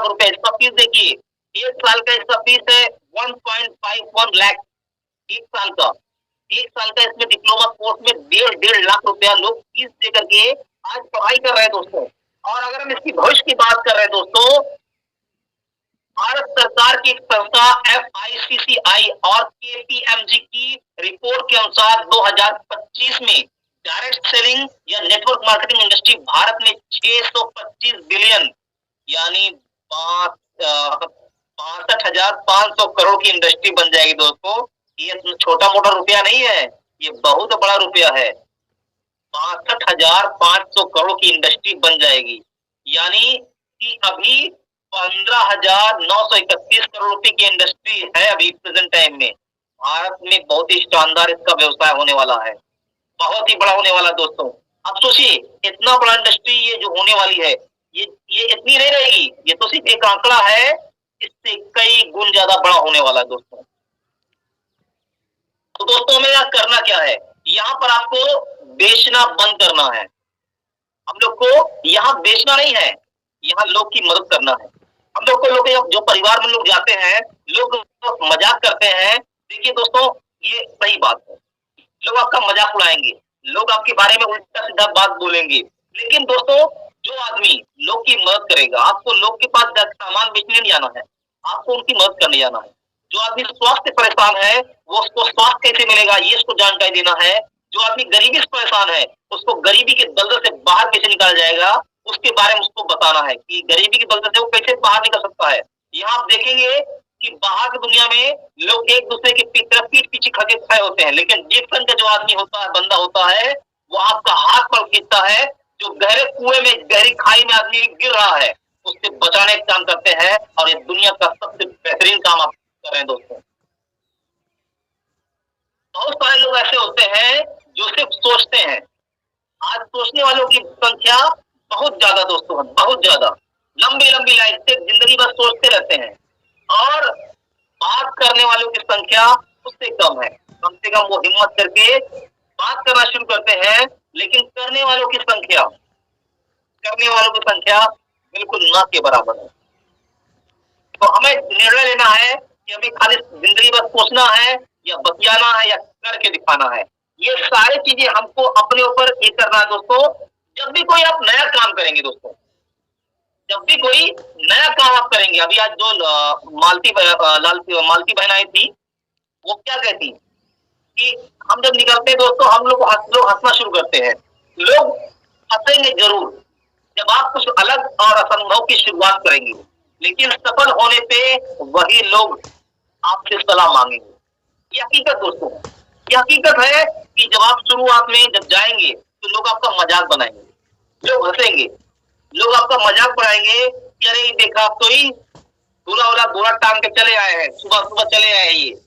रुपए इसका फीस देखिए। 1 साल का इसका फीस है 1.51 लाख, 1 साल का। 1 साल का इसमें डिप्लोमा कोर्स में 1.5 लाख रुपया लोग फीस दे करके आज पढ़ाई कर रहे हैं दोस्तों। और अगर हम इसकी भविष्य की बात कर रहे हैं दोस्तों, भारत सरकार की एक संस्था FICCI और KPMG की रिपोर्ट के अनुसार 2025 में डायरेक्ट सेलिंग या नेटवर्क मार्केटिंग इंडस्ट्री भारत में 625 बिलियन यानी 62,500 करोड़ की इंडस्ट्री बन जाएगी दोस्तों। ये छोटा मोटा रुपया नहीं है, ये बहुत बड़ा रुपया है। 62,500 करोड़ की इंडस्ट्री बन जाएगी, यानी कि अभी 15,931 करोड़ रुपए की इंडस्ट्री है अभी प्रेजेंट टाइम में। भारत में बहुत ही शानदार इसका व्यवसाय होने वाला है, बहुत ही बड़ा होने वाला दोस्तों। अब सोचिए इतना बड़ा इंडस्ट्री ये जो होने वाली है, ये इतनी नहीं रहेगी, ये तो सिर्फ एक आंकड़ा है, इससे कई गुण ज्यादा बड़ा होने वाला है दोस्तों। तो दोस्तों मेरा करना क्या है, यहाँ पर आपको बेचना बंद करना है। हम लोग को यहाँ बेचना नहीं है, यहाँ लोग की मदद करना है। हम लोग को जो परिवार में लोग जाते हैं, लोग मजाक करते हैं। देखिए दोस्तों ये सही बात है, लोग आपका मजाक उड़ाएंगे, लोग आपके बारे में उल्टा सीधा बात बोलेंगे, लेकिन दोस्तों जो आदमी लोग की मदद करेगा, आपको लोग के पास सामान बेचने नहीं जाना है, आपको उनकी मदद करने जाना है। जो आदमी स्वास्थ्य परेशान है वो उसको स्वास्थ्य कैसे मिलेगा ये उसको जानकारी देना है। जो आदमी गरीबी से परेशान है उसको गरीबी के दलदल से बाहर कैसे निकाला जाएगा उसके बारे में उसको बताना है कि गरीबी के दलदल से वो कैसे बाहर निकल सकता है। यहाँ आप देखेंगे कि बाहर की दुनिया में लोग एक दूसरे की पीठ पीछे खड़े खड़े होते हैं, लेकिन डीएक्शन का जो आदमी होता है, बंदा होता है, वो आपका हाथ पर खींचता है। जो गहरे कुएं में, गहरी खाई में आदमी गिर रहा है उससे बचाने का काम करते हैं, और ये दुनिया का सबसे बेहतरीन काम आप कर रहे हैं दोस्तों। बहुत सारे लोग ऐसे होते हैं जो सिर्फ सोचते हैं। आज सोचने वालों की संख्या बहुत ज्यादा दोस्तों है, बहुत ज्यादा। लंबी लंबी लाइन से जिंदगी भर सोचते रहते हैं, और बात करने वालों की संख्या उससे कम है। कम से कम वो हिम्मत करके बात करना शुरू करते हैं, लेकिन करने वालों की संख्या बिल्कुल ना के बराबर है। तो हमें निर्णय लेना है कि हमें खाली जिंदगी भर सोचना है या बतियाना है या करके दिखाना है। ये सारी चीजें हमको अपने ऊपर ये करना है दोस्तों। जब भी कोई आप नया काम करेंगे दोस्तों, जब भी कोई नया काम आप करेंगे, अभी आज जो मालती बहन आई थी, वो क्या कहती कि हम जब निकलते हैं दोस्तों, हम लोग हंसना शुरू करते हैं। लोग हंसेंगे जरूर जब आप कुछ अलग और असंभव की शुरुआत करेंगे, लेकिन सफल होने पे वही लोग आपसे सलाह मांगेंगे। ये हकीकत दोस्तों, ये हकीकत है कि जब आप शुरुआत में जब जाएंगे तो लोग आपका मजाक बनाएंगे, लोग हंसेंगे, लोग आपका मजाक बनाएंगे कि अरे देखा आप तो ही बुरा टांग के चले आए हैं, सुबह चले आए ये।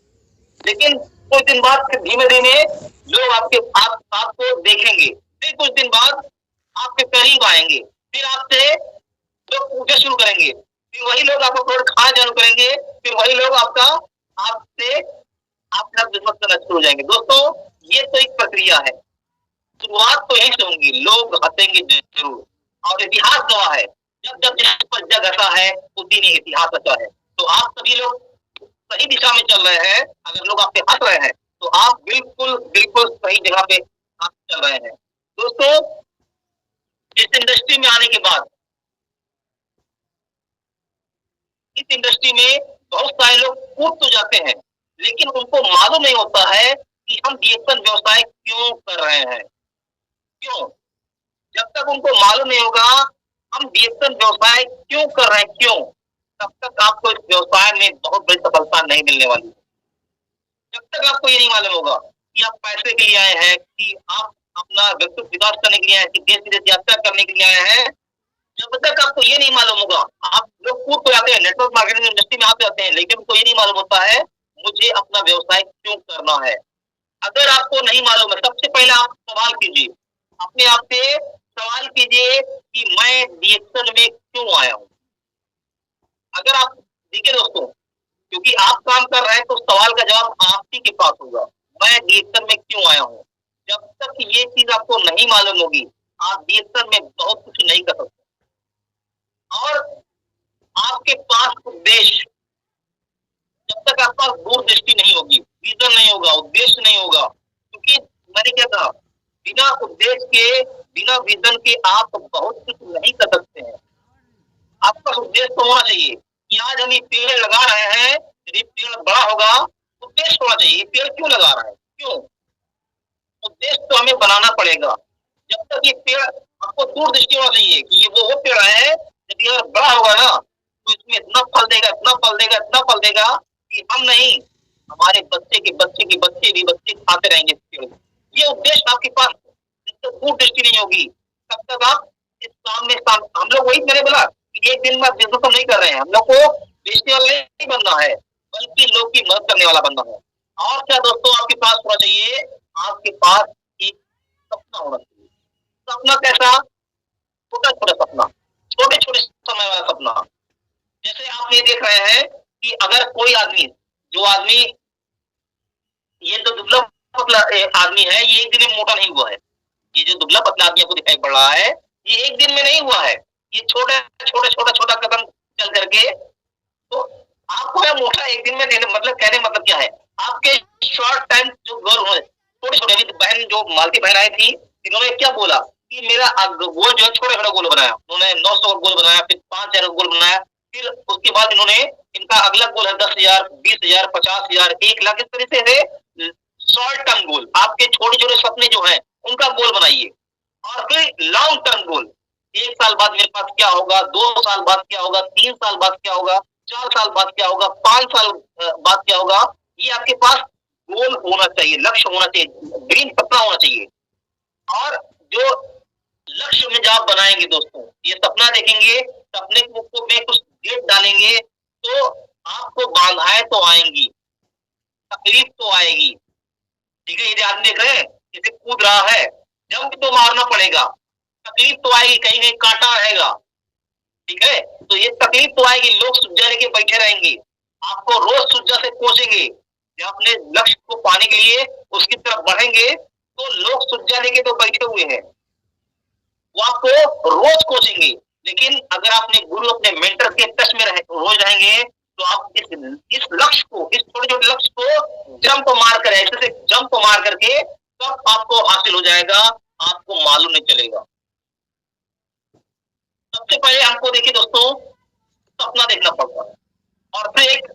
लेकिन कुछ दिन बाद धीमे धीमे लोग आपको देखेंगे, फिर कुछ दिन बाद आपके करीब आएंगे, फिर आपसे लोग पूछना शुरू करेंगे, फिर वही लोग आपको प्रोडक्ट खाना चालू करेंगे, फिर वही लोग आपसे आपके साथ बिजनेस करना शुरू हो जाएंगे। दोस्तों ये तो एक प्रक्रिया है, शुरुआत तो यही से होंगी, लोग हंसेंगे जरूर, और इतिहास गवाह है, जब जब जिस पर जग हंसा है उसी ने इतिहास रचा है। तो आप सभी लोग सही दिशा में चल रहे हैं, अगर लोग आप पे हंस रहे हैं तो आप बिल्कुल बिल्कुल सही जगह पे आप चल रहे हैं। दोस्तों इस इंडस्ट्री में आने के बाद, इस इंडस्ट्री में बहुत सारे लोग कूद तो जाते हैं, लेकिन उनको मालूम नहीं होता है कि हम डीएक्शन व्यवसाय क्यों कर रहे हैं। क्यों? जब तक उनको मालूम नहीं होगा हम डीएक्शन व्यवसाय क्यों कर रहे हैं, क्यों, तब तक आपको इस व्यवसाय में बहुत बड़ी सफलता नहीं मिलने वाली। जब तक आपको ये नहीं मालूम होगा कि आप पैसे के लिए आए हैं, कि आप अपना व्यक्तित्व विकास करने के लिए आए हैं, कि देश विदेश यात्रा करने के लिए आए हैं, जब तक आपको ये नहीं मालूम होगा, आप लोग कूद तो जाते हैं, नेटवर्क मार्केटिंग इंडस्ट्री में आते जाते हैं, लेकिन उनको ये नहीं मालूम होता है मुझे अपना व्यवसाय क्यों करना है। अगर आपको नहीं मालूम है, सबसे पहले आप सवाल कीजिए, अपने आप से सवाल कीजिए कि मैं डीएक्शन में क्यों आया हूँ। अगर आप देखिए दोस्तों, क्योंकि आप काम कर रहे हैं तो सवाल का जवाब आप ही के पास होगा, मैं डीएक्शन में क्यों आया हूँ। जब तक ये चीज आपको नहीं मालूम होगी आप डीएक्शन में बहुत कुछ नहीं कर सकते। और आपके पास उद्देश्य, जब तक आपके पास दूरदृष्टि नहीं होगी, विजन नहीं होगा, उद्देश्य नहीं होगा, क्योंकि मैंने क्या कहा, बिना उद्देश्य के, बिना विजन के आप बहुत कुछ नहीं कर सकते हैं। आपका उद्देश्य तो होना चाहिए कि आज हम ये पेड़ लगा रहे हैं, यदि पेड़ बड़ा होगा उद्देश्य होना चाहिए, ये पेड़ क्यों लगा रहे हैं, क्यों, उद्देश्य तो हमें बनाना पड़ेगा। जब तक ये पेड़, आपको दूरदृष्टि होना चाहिए कि ये वो पेड़ है, यदि अगर बड़ा होगा ना तो इसमें इतना फल देगा, इतना फल देगा, इतना फल देगा कि हम नहीं, हमारे बच्चे के बच्चे के बच्चे भी बच्चे खाते रहेंगे इस पेड़ को। ये उद्देश्य आपके पास जब तक दूरदृष्टि नहीं होगी तब तक आप इस काम में, हम लोग वही मैंने बोला कि एक दिन में बिजनेस हम नहीं कर रहे हैं, हम लोग को बेचने वाला नहीं बनना है, बल्कि लोग की मदद करने वाला बनना है। और क्या दोस्तों आपके पास होना चाहिए, आपके पास एक सपना होना चाहिए। सपना कैसा? छोटा छोटा सपना, छोटे छोटे समय वाला सपना। जैसे आप ये देख रहे हैं कि अगर कोई आदमी, जो आदमी, ये जो दुबला पतला आदमी है, ये एक दिन में मोटा नहीं हुआ है, ये जो दुबला पतला आदमी आपको दिखाई पड़ रहा है ये एक दिन में नहीं हुआ है, ये छोटा छोटा कदम चल करके, तो आपको यह मोटा एक दिन में नहीं, मतलब कहने मतलब क्या है, आपके शॉर्ट टाइम जो गोल हो, छोटे छोटे, बहन जो मालती बहन आई थी, इन्होंने क्या बोला कि मेरा गोल जो है छोटा छोटा गोल बनाया, उन्होंने 900 गोल बनाया, फिर 5000 गोल बनाया, फिर उसके बाद इन्होंने, इनका अगला गोल है 10,000, 20,000, 50,000, 1 लाख, इस तरीके से शॉर्ट टर्म गोल, आपके छोटे छोटे सपने जो है उनका गोल बनाइए। और फिर लॉन्ग टर्म गोल, 1 साल बाद मेरे पास क्या होगा, 2 साल बाद क्या होगा, 3 साल बाद क्या होगा, 4 साल बाद क्या होगा, 5 साल बाद क्या होगा, ये आपके पास गोल होना चाहिए, लक्ष्य होना चाहिए, ड्रीम सपना होना चाहिए। और जो लक्ष्य में जब आप बनाएंगे दोस्तों, ये सपना देखेंगे, सपने को में कुछ डेट डालेंगे, तो आपको बाधाएं तो आएंगी, तकलीफ तो आएगी, ठीक है। ये आदमी देख रहे हैं जैसे कूद रहा है, जंप तो मारना पड़ेगा, तकलीफ तो आएगी, कहीं कहीं कांटा रहेगा, ठीक है, तो ये तकलीफ तो आएगी, लोग सुज्जा लेके बैठे रहेंगे, आपको रोज सुज्जा से कोसेंगे, जब अपने लक्ष्य को पाने के लिए उसकी तरफ बढ़ेंगे तो लोग सुज्जा लेके तो बैठे हुए हैं, वो आपको रोज कोसेंगे। लेकिन अगर आपने गुरु, अपने मेंटर के टच में रोज रहेंगे तो आप इस लक्ष्य को, इस छोटे छोटे लक्ष्य को जंप मार कर, ऐसे से जंप मार करके तब आपको हासिल हो जाएगा, आपको मालूम नहीं चलेगा। सबसे पहले हमको देखिए दोस्तों, सपना देखना पड़ता है और फिर एक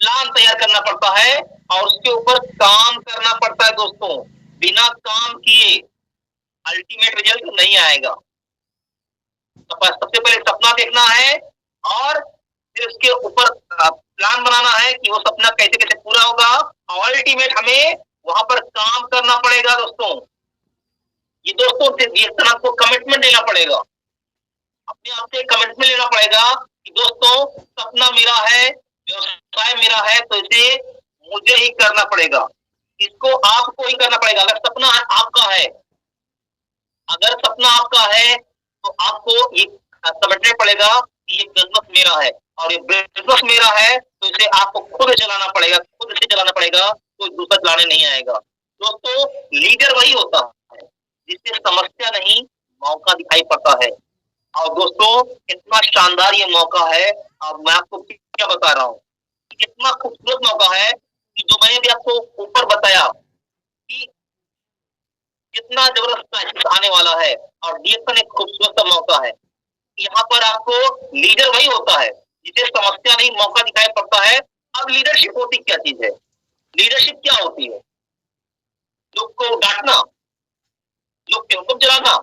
प्लान तैयार करना पड़ता है और उसके ऊपर काम करना पड़ता है दोस्तों। बिना काम किए अल्टीमेट रिजल्ट नहीं आएगा। सबसे पहले सपना देखना है और फिर उसके ऊपर प्लान बनाना है कि वो सपना कैसे कैसे पूरा होगा, और अल्टीमेट हमें वहां पर काम करना पड़ेगा दोस्तों। ये दोस्तों से आपको कमिटमेंट लेना पड़ेगा, अपने आप से कमिटमेंट लेना पड़ेगा कि दोस्तों सपना मेरा है, व्यवसाय मेरा है, तो इसे मुझे ही करना पड़ेगा, इसको आपको ही करना पड़ेगा। अगर सपना आपका है अगर सपना आपका है तो आपको ये समझना पड़ेगा कि ये बिजनेस मेरा है, और ये बिजनेस मेरा है तो इसे आपको खुद चलाना पड़ेगा, खुद से चलाना पड़ेगा, कोई दूसरा चलाने नहीं आएगा। दोस्तों, लीडर वही होता है जिससे समस्या नहीं मौका दिखाई पड़ता है। और दोस्तों, इतना शानदार ये मौका है, अब मैं आपको क्या बता रहा हूँ, इतना खूबसूरत मौका है कि जो मैंने भी आपको ऊपर बताया कि कितना जबरदस्त क्राइसिस आने वाला है, और डीएक्सन एक खूबसूरत मौका है। यहाँ पर आपको लीडर वही होता है जिसे समस्या नहीं मौका दिखाई पड़ता है। अब लीडरशिप होती क्या चीज है? लीडरशिप क्या होती है? लोग को डांटना, लोग के हुक्म चलाना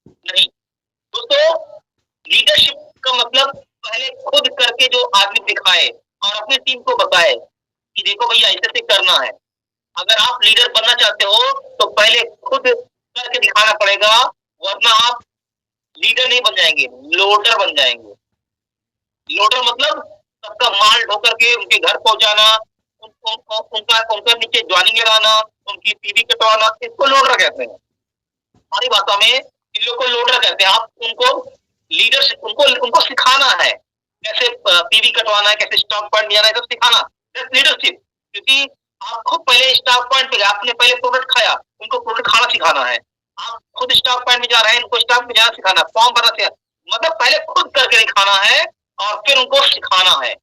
नहीं। दोस्तों, लीडरशिप का मतलब पहले खुद करके जो आदमी दिखाए और अपनी टीम को बताए कि देखो भैया ऐसे से करना है। अगर आप लीडर बनना चाहते हो तो पहले खुद करके दिखाना पड़ेगा, वरना आप लीडर नहीं बन जाएंगे, लोडर बन जाएंगे। लोडर मतलब सबका माल ढो करके उनके घर पहुंचाना, उनका नीचे ज्वाइनिंग लगाना, उनकी टीवी कटवाना, इसको लोडर कहते हैं। हमारी भाषा में इन लोग को लोडर कहते हैं। आप उनको लीडरशिप, उनको सिखाना है कैसे पीवी कटवाना है, कैसे स्टॉक पॉइंट जाना है, सब सिखाना, लीडरशिप। क्योंकि आप खुद पहले स्टॉक पॉइंट पे, आपने पहले प्रोडक्ट खाया, उनको प्रोडक्ट खाना सिखाना है। आप खुद स्टॉक पॉइंट में जा रहे हैं, उनको स्टॉक में जाना सिखाना, फॉर्म भरना सिखाना, मतलब पहले खुद करके दिखाना है और फिर उनको सिखाना है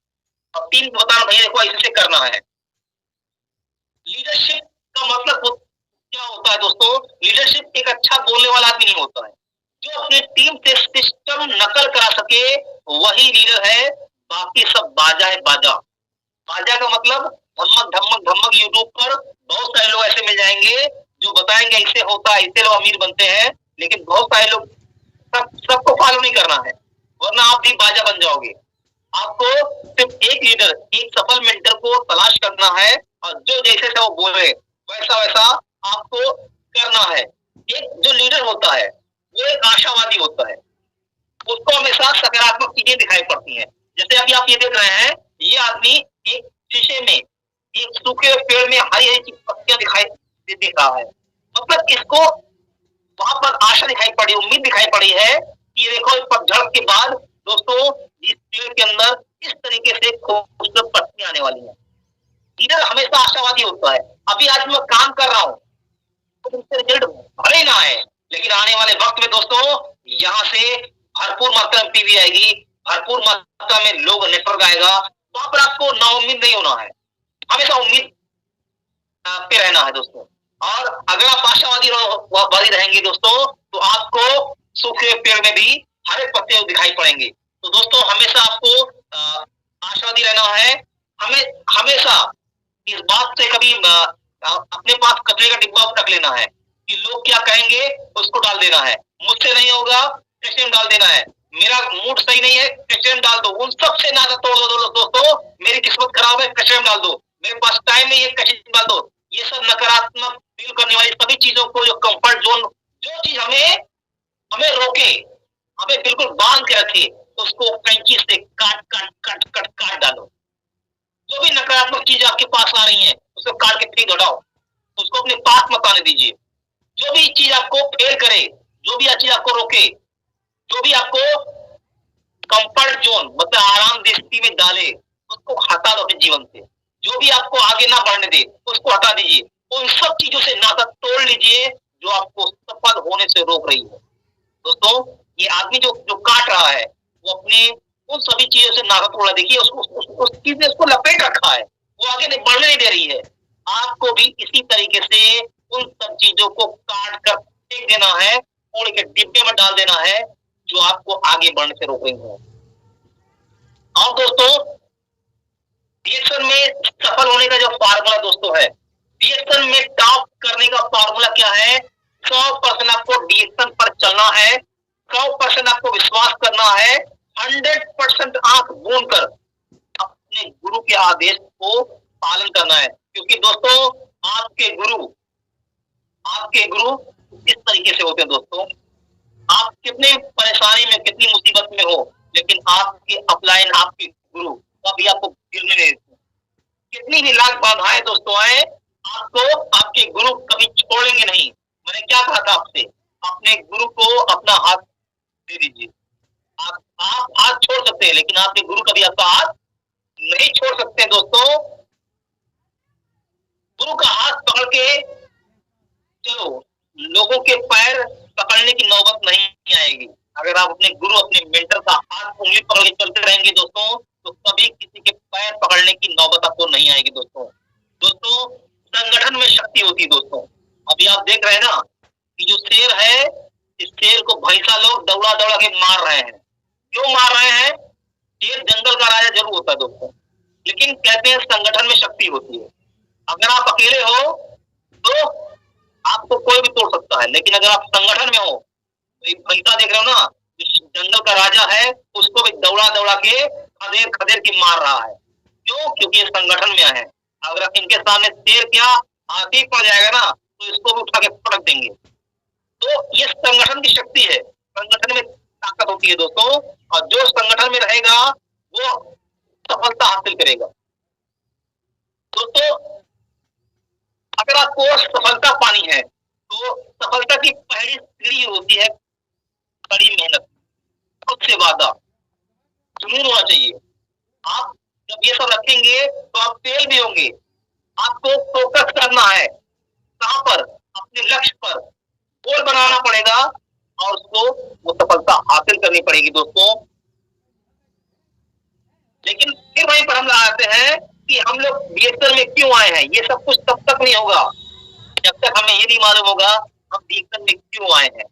और टीम को बताना भैया देखो ऐसे करना है। लीडरशिप का मतलब क्या होता है दोस्तों? लीडरशिप एक अच्छा बोलने वाला आदमी नहीं होता है। जो अपनी टीम से सिस्टम नकल करा सके वही लीडर है, बाकी सब बाजा है। बाजा, बाजा का मतलब धमक धमक धमक। यूट्यूब पर बहुत सारे लोग ऐसे मिल जाएंगे जो बताएंगे ऐसे होता है, इससे लोग अमीर बनते हैं, लेकिन बहुत सारे लोग सबको फॉलो नहीं करना है, वरना आप भी बाजा बन जाओगे। आपको सिर्फ एक लीडर, एक सफल मेंटर को तलाश करना है और जो जैसे से वो बोल रहे वैसा वैसा आपको करना है। एक जो लीडर होता है वो एक आशावादी होता है, उसको हमेशा सकारात्मक चीजें दिखाई पड़ती हैं। जैसे अभी आप ये देख रहे हैं, ये आदमी एक शीशे में एक सूखे पेड़ में हरी हरी पत्तियां दिखाई दे रहा है, मतलब इसको वहां पर आशा दिखाई पड़ी, उम्मीद दिखाई पड़ी है कि देखो पतझड़ के बाद दोस्तों इस पेड़ के अंदर इस तरीके से खूबसूरत पत्तियां आने वाली है। लीडर हमेशा आशावादी होता है। अभी आज मैं काम कर रहा हूँ तो उससे रिजल्ट भले ना आए, लेकिन आने वाले वक्त में दोस्तों यहाँ से भरपूर मात्रा में पीवी आएगी, भरपूर मात्रा में लोग नेटवर्क आएगा। वहां पर आपको नाउम्मीद नहीं होना है, हमेशा उम्मीद पे रहना है दोस्तों। और अगर आप आशावादी रहेंगे दोस्तों तो आपको सूखे पेड़ में भी हरे पत्ते दिखाई पड़ेंगे। तो दोस्तों हमेशा आपको आशावादी रहना है। हमें हमेशा इस बात से कभी अपने पास कचरे का डिब्बा रख लेना है कि लोग क्या कहेंगे उसको डाल देना है। मुझसे नहीं होगा कचरे में डाल देना है, मेरा मूड सही नहीं है कचरे में डाल दो, उन सब से नाता तोड़ दो दोस्तों। मेरी किस्मत खराब है कचरे में डाल दो, मेरे पास टाइम नहीं है कचरे में डाल दो। ये सब नकारात्मक फील करने वाली सभी चीजों को, जो कंफर्ट जोन, जो चीज हमें रोके, हमें बिल्कुल बांध के रखे, उसको कैंची से काट काट काट काट काट डालो। जो भी नकारात्मक चीज आपके पास आ रही है उसको काट के फेंक हटाओ, उसको अपने पास मत आने दीजिए। जो भी चीज आपको फेल करे, जो भी चीज आपको रोके, जो भी आपको कंफर्ट जोन मतलब आराम दृष्टि में डाले, उसको हटा दो अपने जीवन से। जो भी आपको आगे ना बढ़ने दे उसको हटा दीजिए। उन सब चीजों से नाता तोड़ लीजिए जो आपको सफल होने से रोक रही है। दोस्तों ये आदमी जो काट रहा है वो अपने उन सभी चीजों से नाता तोड़ा, देखिए उस चीज ने उसको लपेट रखा है, वो आगे नहीं बढ़ने नहीं दे रही है। आपको भी इसी तरीके से उन सब चीजों को काट कर फेंक देना है, कूड़े के डिब्बे में डाल देना है जो आपको आगे बढ़ने से रोक रही है। और दोस्तों डीएक्शन में सफल होने का जो फार्मूला दोस्तों है, डीएक्शन में टॉप करने का फार्मूला क्या है? 100% आपको डीएक्शन पर चलना है, 100% आपको विश्वास करना है, 100% आंख मूंद कर अपने गुरु के आदेश को पालन करना है। क्योंकि दोस्तों आपके गुरु इस तरीके से होते हैं दोस्तों। आप कितने परेशानी में, कितनी मुसीबत में हो, लेकिन आपके अपलाइन, आपके गुरु कभी आपको गिरने नहीं देते। कितनी भी लाख बाधाएं दोस्तों आए, आपको आपके गुरु कभी छोड़ेंगे नहीं। मैंने क्या कहा था आपसे अपने गुरु को अपना हाथ दे दीजिए। आप हाथ छोड़ सकते हैं, लेकिन आपके गुरु कभी आपका हाथ नहीं छोड़ सकते दोस्तों। गुरु का हाथ पकड़ के चलो, लोगों के पैर पकड़ने की नौबत नहीं आएगी। अगर आप अपने गुरु, अपने मेंटर का हाथ उंगली पकड़ के चलते रहेंगे दोस्तों, तो कभी किसी के पैर पकड़ने की नौबत आपको नहीं आएगी दोस्तों। संगठन में शक्ति होती है दोस्तों। अभी आप देख रहे हैं ना कि जो शेर है, इस शेर को भैंसा लोग दौड़ा दौड़ा के मार रहे हैं। क्यों मार रहे हैं? शेर जंगल का राजा जरूर होता है दोस्तों, लेकिन कहते हैं संगठन में शक्ति होती है। अगर आप अकेले हो तो आपको कोई भी तोड़ सकता है, लेकिन अगर आप संगठन में हो, तो एक भैंसा देख रहे हो ना, जंगल का राजा है, उसको भी दौड़ा दौड़ा के खदेड़ खदेड़ के मार रहा है। क्यों? क्योंकि ये संगठन में है। अगर इनके सामने शेर क्या हाथी पड़ जाएगा ना, तो इसको भी उठा के पटक देंगे। तो ये संगठन की शक्ति है, संगठन में ताकत होती है दोस्तों, और जो संगठन में रहेगा वो सफलता हासिल करेगा। दोस्तों, अगर आपको सफलता पानी है तो सफलता की पहली सीढ़ी होती है कड़ी मेहनत, खुद से वादा, जुनून होना चाहिए। आप जब ये सब रखेंगे तो आप फेल भी होंगे। आपको फोकस करना है, कहां पर? अपने लक्ष्य पर। गोल बनाना पड़ेगा और उसको वो सफलता हासिल करनी पड़ेगी दोस्तों। लेकिन फिर वहीं पर हम आते हैं कि हम लोग बीएसएल में क्यों आए हैं। ये सब कुछ तब तक नहीं होगा जब तक हमें ये नहीं मालूम होगा हम बीएसएल में क्यों आए हैं।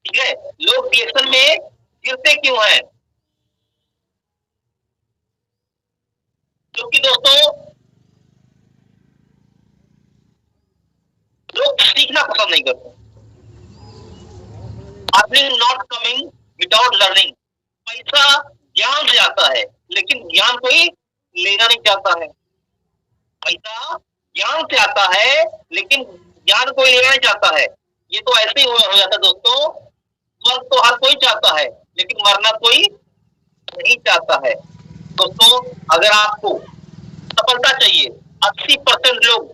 ठीक है, लोग बीएसएल में गिरते क्यों हैं? क्योंकि दोस्तों लोग सीखना पसंद नहीं करते। Earning not coming without learning. पैसा ज्ञान से आता है, लेकिन ज्ञान कोई लेना नहीं चाहता है। पैसा ज्ञान से आता है, लेकिन ज्ञान कोई लेना नहीं चाहता है। ये तो ऐसे ही हो जाता दोस्तों। स्वर्ग तो हर कोई चाहता है, लेकिन मरना कोई नहीं चाहता है। दोस्तों, अगर आपको सफलता चाहिए, 80% लोग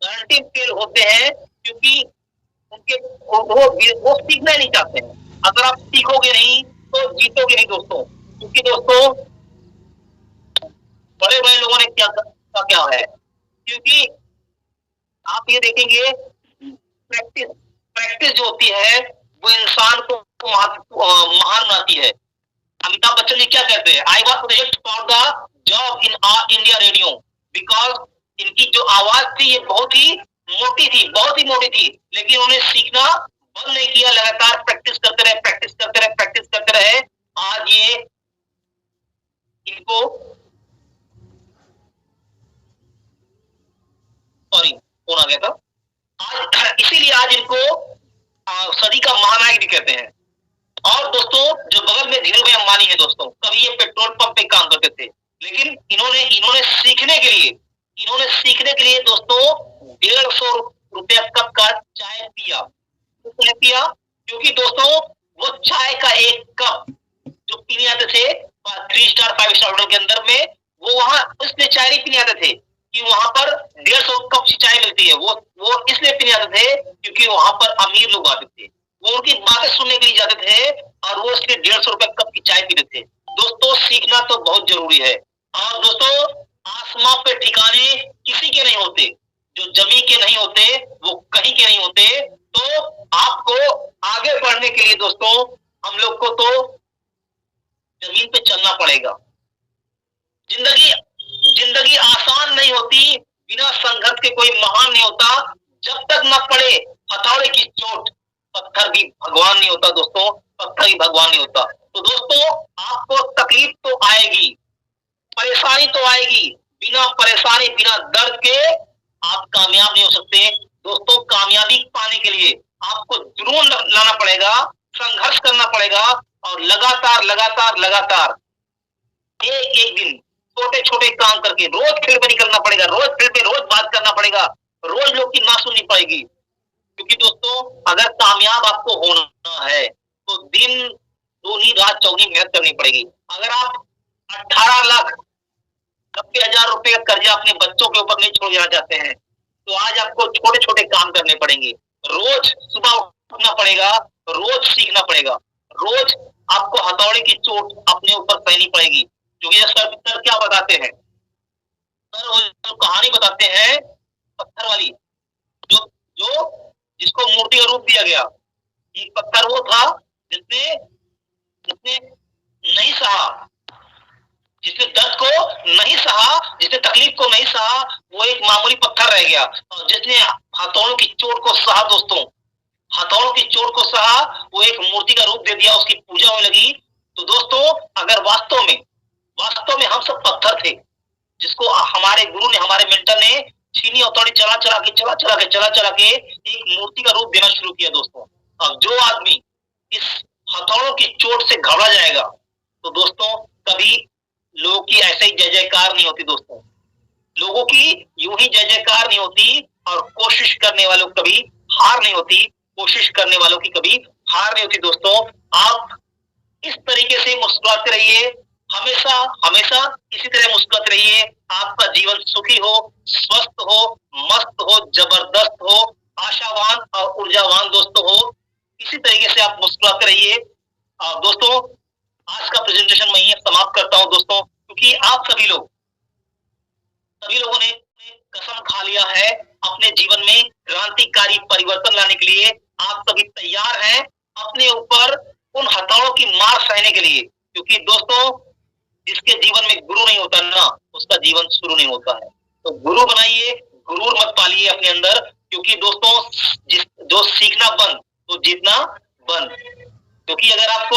गारंटी फेल होते हैं क्योंकि उनके वो सीखना ही नहीं चाहते हैं। अगर आप सीखोगे नहीं तो जीतोगे नहीं दोस्तों। क्योंकि दोस्तों बड़े बड़े लोगों ने क्या है, क्योंकि आप ये देखेंगे प्रैक्टिस जो होती है वो इंसान को महान बनाती है। अमिताभ बच्चन जी क्या कहते हैं? I was project for the job in India radio because इनकी जो आवाज थी ये बहुत ही मोटी थी, बहुत ही मोटी थी, लेकिन उन्हें सीखना बंद नहीं किया। लगातार प्रैक्टिस करते रहे, प्रैक्टिस करते रहे, प्रैक्टिस करते रहे। आज ये इनको कौन आ गया था? आज इसीलिए आज इनको सदी का महानायक भी कहते हैं। और दोस्तों, जो बगल में धीरू भाई अंबानी है दोस्तों, कभी ये पेट्रोल पंप पे काम करते थे, लेकिन इन्होंने सीखने के लिए दोस्तों 150 रुपया कप का चाय पिया। किसने पिया? क्योंकि दोस्तों वो चाय का एक कप जो पीने आते थे 3 स्टार 5 स्टार होटल के अंदर में, वो वहां इसलिए चाय नहीं पीने आते थे कि वहां पर 150 कप की चाय मिलती है। वो इसलिए पीने आते थे क्योंकि वहां पर अमीर लोग आते थे, वो उनकी बातें सुनने के लिए जाते थे और वो इसलिए 150 रुपए कप की चाय पीते थे। दोस्तों, सीखना तो बहुत जरूरी है। और दोस्तों, आसमां पे ठिकाने किसी के नहीं होते, जो जमीन के नहीं होते वो कहीं के नहीं होते। तो आपको आगे बढ़ने के लिए दोस्तों हम लोग को तो जमीन पे चलना पड़ेगा। जिंदगी आसान नहीं होती, बिना संघर्ष के कोई महान नहीं होता। जब तक न पड़े हथौड़े की चोट, पत्थर भी भगवान नहीं होता दोस्तों, पत्थर भी भगवान नहीं होता। तो दोस्तों, आपको तकलीफ तो आएगी, परेशानी तो आएगी, बिना परेशानी बिना दर्द के आप कामयाब नहीं हो सकते। दोस्तों, कामयाबी पाने के लिए आपको जुनून लाना पड़ेगा, संघर्ष करना पड़ेगा और लगातार एक दिन छोटे छोटे काम करके रोज फील्ड पे निकलना पड़ेगा, रोज फील्ड पे रोज बात करना पड़ेगा, रोज लोग की ना सुननी पड़ेगी। क्योंकि दोस्तों, अगर कामयाब आपको होना है तो दिन दूनी रात चौगनी मेहनत करनी पड़ेगी। अगर आप 18,90,000 रुपए का कर्जा अपने बच्चों के ऊपर नहीं छोड़ जाना चाहते हैं, तो आज आपको छोटे छोटे काम करने पड़ेंगे। रोज सुबह उठना पड़ेगा, रोज सीखना पड़ेगा, रोज आपको हथौड़े की चोट अपने ऊपर सहनी पड़ेगी। क्योंकि सर क्या बताते हैं, सर वो जो कहानी बताते हैं पत्थर वाली, जो जो जिसको मूर्ति का रूप दिया गया, एक पत्थर वो था जिसने जिसने नहीं सहा, जिसने दर्द को नहीं सहा, जिसने तकलीफ को नहीं सहा, वो एक मामूली पत्थर रह गया। और जिसने हथौड़ों की चोट को सहा दोस्तों, हथौड़ों की चोट को सहा, वो एक मूर्ति का रूप दे दिया, उसकी पूजा होने लगी। तो दोस्तों अगर वास्तव में हम सब पत्थर थे, जिसको हमारे गुरु ने, हमारे मेंटर ने छीनी हथौड़ी चला चला के एक मूर्ति का रूप देना शुरू किया दोस्तों। अब जो आदमी इस हथौड़ों की चोट से घबरा जाएगा, तो दोस्तों कभी लोगों की ऐसे ही जय जयकार नहीं होती दोस्तों, लोगों की यूं ही जय जयकार नहीं होती, और कोशिश करने वालों की कभी हार नहीं होती, कोशिश करने वालों की कभी हार नहीं होती दोस्तों। आप इस तरीके से मुस्कुराते रहिए, हमेशा हमेशा इसी तरह मुस्कुराते रहिए। आपका जीवन सुखी हो, स्वस्थ हो, मस्त हो, जबरदस्त हो, आशावान और ऊर्जावान दोस्तों हो। इसी तरीके से आप मुस्कुराते रहिए। दोस्तों आज का प्रेजेंटेशन मैं यहीं समाप्त करता हूं दोस्तों, क्योंकि आप सभी लोगों ने कसम खा लिया है अपने जीवन में क्रांतिकारी परिवर्तन लाने के लिए। आप सभी तैयार हैं अपने ऊपर उन हथौड़ों की मार सहने के लिए, क्योंकि दोस्तों जिसके जीवन में गुरु नहीं होता ना, उसका जीवन शुरू नहीं होता है। तो गुरु बनाइए, गुरूर मत पालिए अपने अंदर, क्योंकि दोस्तों जो सीखना बंद तो जीतना बंद। क्योंकि अगर आपको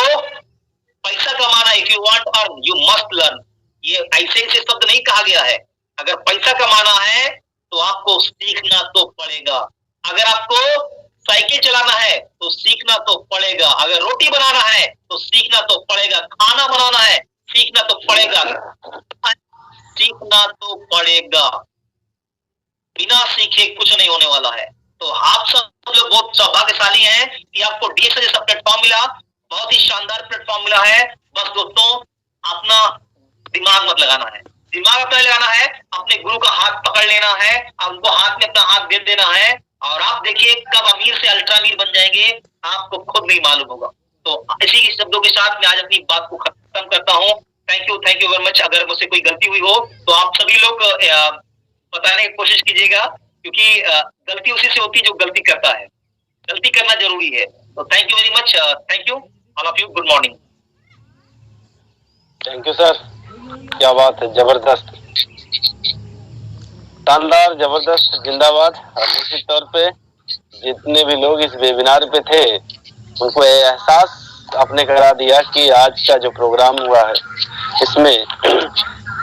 पैसा कमाना है, if you want earn you must learn, ये ऐसे शब्द नहीं कहा गया है। अगर पैसा कमाना है तो आपको सीखना तो पड़ेगा। अगर आपको साइकिल चलाना है तो सीखना तो पड़ेगा। अगर रोटी बनाना है तो सीखना तो पड़ेगा। खाना बनाना है सीखना तो पड़ेगा, सीखना तो पड़ेगा। बिना सीखे कुछ नहीं होने वाला है। तो आप सब लोग बहुत सौभाग्यशाली हैं कि आपको डीएक्स जैसा प्लेटफॉर्म मिला, बहुत ही शानदार प्लेटफॉर्म मिला है। बस दोस्तों अपना दिमाग मत लगाना है, दिमाग अपना लगाना है, अपने गुरु का हाथ पकड़ लेना है, उनको हाथ में अपना हाथ दे देना है, और आप देखिए कब अमीर से अल्ट्रा अमीर बन जाएंगे, आपको खुद नहीं मालूम होगा। तो इसी के शब्दों के साथ मैं आज अपनी बात को खत्म करता हूँ। Thank you very much. अगर मुझसे कोई गलती हुई हो तो आप सभी लोग बताने की कोशिश कीजिएगा, क्योंकि गलती उसी से होती है जो गलती करता है, गलती करना जरूरी है। तो thank you very much, thank you all of you, good morning. Thank you sir, क्या बात है, जबरदस्त, शानदार, जबरदस्त, जिंदाबाद। और निश्चित तौर पे जितने भी लोग इस वेबिनार पे थे उनको एहसास आपने करा दिया कि आज का जो प्रोग्राम हुआ है इसमें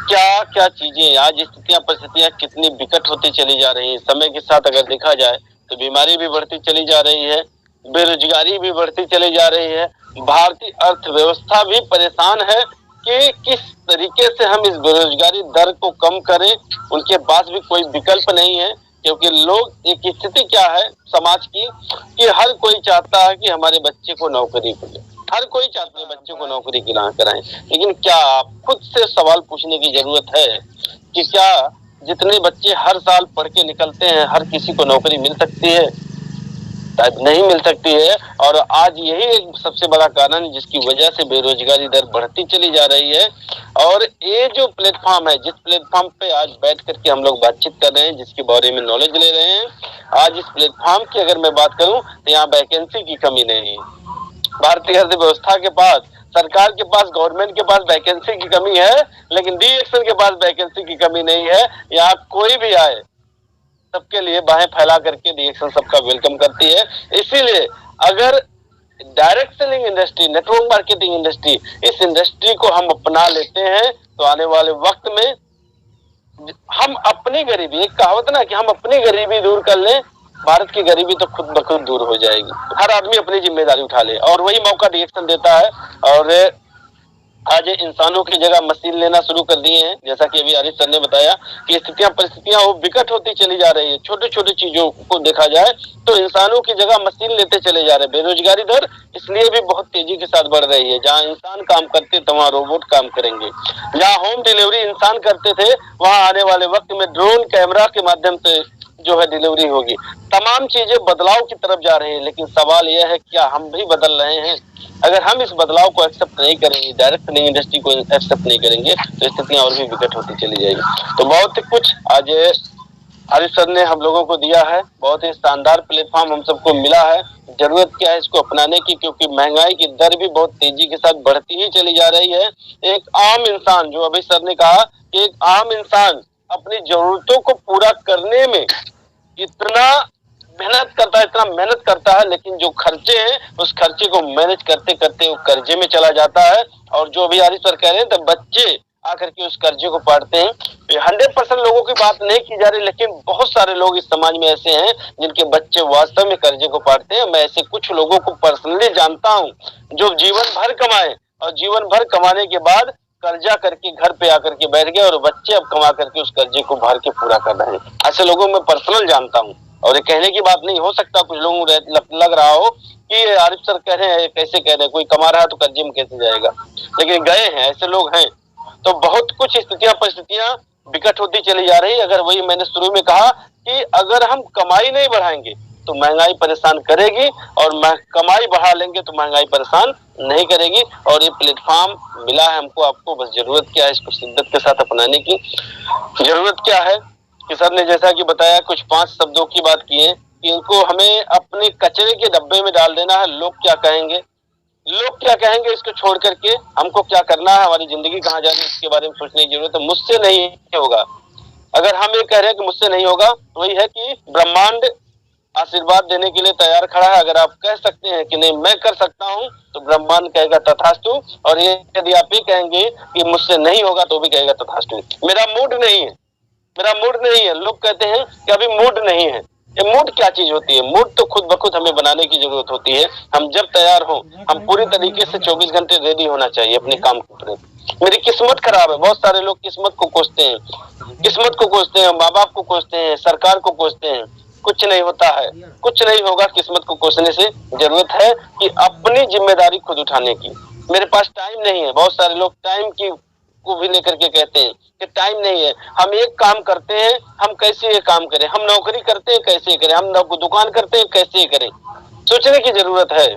क्या क्या चीजें, आज स्थितियां परिस्थितियां कितनी विकट होती चली जा रही हैं। समय के साथ अगर देखा जाए तो बीमारी भी बढ़ती चली जा रही है, बेरोजगारी भी बढ़ती चली जा रही है, भारतीय अर्थव्यवस्था भी परेशान है कि किस तरीके से हम इस बेरोजगारी दर को कम करें। उनके पास भी कोई विकल्प नहीं है, क्योंकि लोग एक स्थिति क्या है समाज की कि हर कोई चाहता है कि हमारे बच्चे को नौकरी मिले, हर कोई चाहता है बच्चे को नौकरी कराएं। लेकिन क्या आप खुद से सवाल पूछने की जरूरत है कि क्या जितने बच्चे हर साल पढ़ के निकलते हैं हर किसी को नौकरी मिल सकती है? शायद नहीं मिल सकती है। और आज यही एक सबसे बड़ा कारण जिसकी वजह से बेरोजगारी दर बढ़ती चली जा रही है। और ये जो प्लेटफॉर्म है, जिस प्लेटफॉर्म पे आज बैठ करके हम लोग बातचीत कर रहे हैं, जिसके बारे में नॉलेज ले रहे हैं, आज इस प्लेटफॉर्म की अगर मैं बात करूं तो यहाँ वैकेंसी की कमी नहीं है। भारतीय अर्थव्यवस्था के पास, सरकार के पास, गवर्नमेंट के पास वैकेंसी की कमी है, लेकिन डीएक्शन के पास वैकेंसी की कमी नहीं है। यहाँ कोई भी आए सबके लिए बाहें फैला करके डीएक्शन सबका वेलकम करती है। इसीलिए अगर direct selling industry, network marketing industry, इस इंडस्ट्री को हम अपना लेते हैं तो आने वाले वक्त में हम अपनी गरीबी, एक कहावत ना कि हम अपनी गरीबी दूर कर लें, भारत की गरीबी तो खुद ब खुद दूर हो जाएगी। हर आदमी अपनी जिम्मेदारी उठा ले, और वही मौका डीएक्शन देता है। और आज इंसानों की जगह मशीन लेना शुरू कर दिए हैं। जैसा कि अभी आरिफ सर ने बताया कि स्थितियां परिस्थितियां वो विकट होती चली जा रही है। छोटे छोटे चीजों को देखा जाए तो इंसानों की जगह मशीन लेते चले जा रहे हैं। बेरोजगारी दर इसलिए भी बहुत तेजी के साथ बढ़ रही है। जहाँ इंसान काम करते थे वहाँ रोबोट काम करेंगे, जहाँ होम डिलीवरी इंसान करते थे वहाँ आने वाले वक्त में ड्रोन कैमरा के माध्यम से जो है डिलीवरी होगी। तमाम चीजें बदलाव की तरफ जा रही है, लेकिन सवाल यह है क्या हम भी बदल रहे हैं? अगर हम इस बदलाव को एक्सेप्ट नहीं करेंगे, डायरेक्ट फिल्म इंडस्ट्री को एक्सेप्ट नहीं करेंगे, तो स्थितियां और भी विकट होती चली जाएगी। तो बहुत कुछ आज आरिफ सर ने हम लोगों को दिया है, बहुत ही शानदार प्लेटफॉर्म हम सबको मिला है। जरूरत क्या है इसको अपनाने की, क्योंकि महंगाई की दर भी बहुत तेजी के साथ बढ़ती ही चली जा रही है। एक आम इंसान, जो अभी सर ने कहा कि एक आम इंसान अपनी जरूरतों को पूरा करने में इतना मेहनत करता है, लेकिन जो खर्चे हैं उस खर्चे को मैनेज करते करते वो कर्जे में चला जाता है। और जो अभी आरिफ सर कह रहे हैं, तो बच्चे आकर के उस कर्जे को पाटते हैं। 100% लोगों की बात नहीं की जा रही, लेकिन बहुत सारे लोग इस समाज में ऐसे हैं जिनके बच्चे वास्तव में कर्जे को पाटते हैं। मैं ऐसे कुछ लोगों को पर्सनली जानता हूं जो जीवन भर कमाए और जीवन भर कमाने के बाद कर्जा करके घर पे आकर के बैठ गए और बच्चे अब कमा करके उस कर्जे को भर के पूरा कर रहे हैं। ऐसे लोगों में पर्सनल जानता हूँ, और ये कहने की बात नहीं, हो सकता कुछ लोगों को लग रहा हो कि आरिफ सर कह रहे हैं, कैसे कह रहे हैं, कोई कमा रहा है तो कर्जे में कैसे जाएगा, लेकिन गए हैं, ऐसे लोग हैं। तो बहुत कुछ परिस्थितियां विकट होती चली जा रही। अगर वही मैंने शुरू में कहा कि अगर हम कमाई नहीं बढ़ाएंगे तो महंगाई परेशान करेगी, और कमाई बढ़ा लेंगे तो महंगाई परेशान नहीं करेगी। और ये प्लेटफॉर्म मिला है हमको, आपको बस जरूरत क्या है, इसको शिद्दत के साथ अपनाने की जरूरत क्या है। कि सर ने जैसा कि बताया, कुछ 5 शब्दों की बात की है कि इनको हमें अपने कचरे के डब्बे में डाल देना है। लोग क्या कहेंगे इसको छोड़ करके हमको क्या करना है, हमारी जिंदगी कहाँ जा रही है, इसके बारे में सोचने की जरूरत है। मुझसे नहीं होगा, अगर हम ये कह रहे हैं कि मुझसे नहीं होगा, तो वही है कि ब्रह्मांड आशीर्वाद देने के लिए तैयार खड़ा है। अगर आप कह सकते हैं कि नहीं मैं कर सकता हूं, तो ब्रह्मांड कहेगा तथास्तु। और ये यदि आप ये कहेंगे कि मुझसे नहीं होगा, तो भी कहेगा तथास्तु। मेरा मूड नहीं है। लोग कहते हैं कि अभी मूड नहीं है। ये मूड क्या चीज होती है? मूड तो खुद ब खुद हमें बनाने की जरूरत होती है। हम जब तैयार हो, हम पूरी तरीके से 24 घंटे रेडी होना चाहिए अपने काम के प्रति। मेरी किस्मत खराब है, बहुत सारे लोग किस्मत को कोसते हैं, माँ बाप को कोसते हैं, सरकार को कोसते हैं। कुछ नहीं होता है, कुछ नहीं होगा किस्मत को कोसने से। जरूरत है कि अपनी जिम्मेदारी खुद उठाने की। मेरे पास टाइम नहीं है, बहुत सारे लोग टाइम की को भी लेकर के कहते हैं कि टाइम नहीं है। हम एक काम करते हैं, हम कैसे ये काम करें, हम नौकरी करते हैं कैसे करें, हम दुकान करते हैं कैसे करें, सोचने की जरूरत है।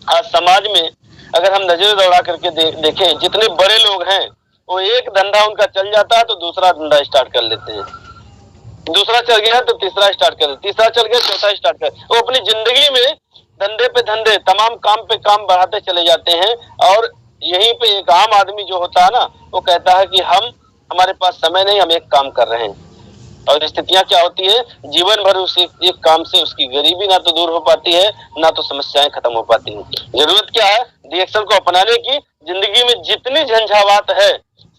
आज समाज में अगर हम नजर दौड़ा करके देखें, जितने बड़े लोग हैं वो एक धंधा उनका चल जाता है तो दूसरा धंधा स्टार्ट कर लेते हैं, दूसरा चल गया तो तीसरा स्टार्ट कर, तीसरा चल गया चौथा स्टार्ट कर। वो अपनी जिंदगी में धंधे पे धंधे, तमाम काम पे काम बढ़ाते चले जाते हैं। और यहीं पे एक आम आदमी जो होता है ना, वो कहता है कि हमारे पास समय नहीं, हम एक काम कर रहे हैं। और स्थितियां क्या होती है, जीवन भर उस एक काम से उसकी गरीबी ना तो दूर हो पाती है, ना तो समस्याएं खत्म हो पाती हैं। जरूरत क्या है, डीएक्सल को अपनाने की। जिंदगी में जितनी झंझावात है,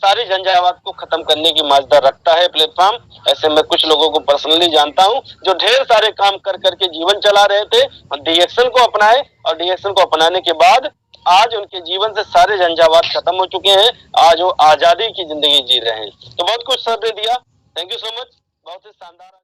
सारी झंझावात को खत्म करने की माजदा रखता है प्लेटफॉर्म। ऐसे मैं कुछ लोगों को पर्सनली जानता हूं जो ढेर सारे काम कर करके जीवन चला रहे थे, डीएक्सल को अपनाए, और डीएक्सल को अपनाने के बाद आज उनके जीवन से सारे झंझावात खत्म हो चुके हैं। आज वो आजादी की जिंदगी जी रहे हैं। तो बहुत कुछ सर ने दिया, थैंक यू सो मच, बहुत ही शानदार।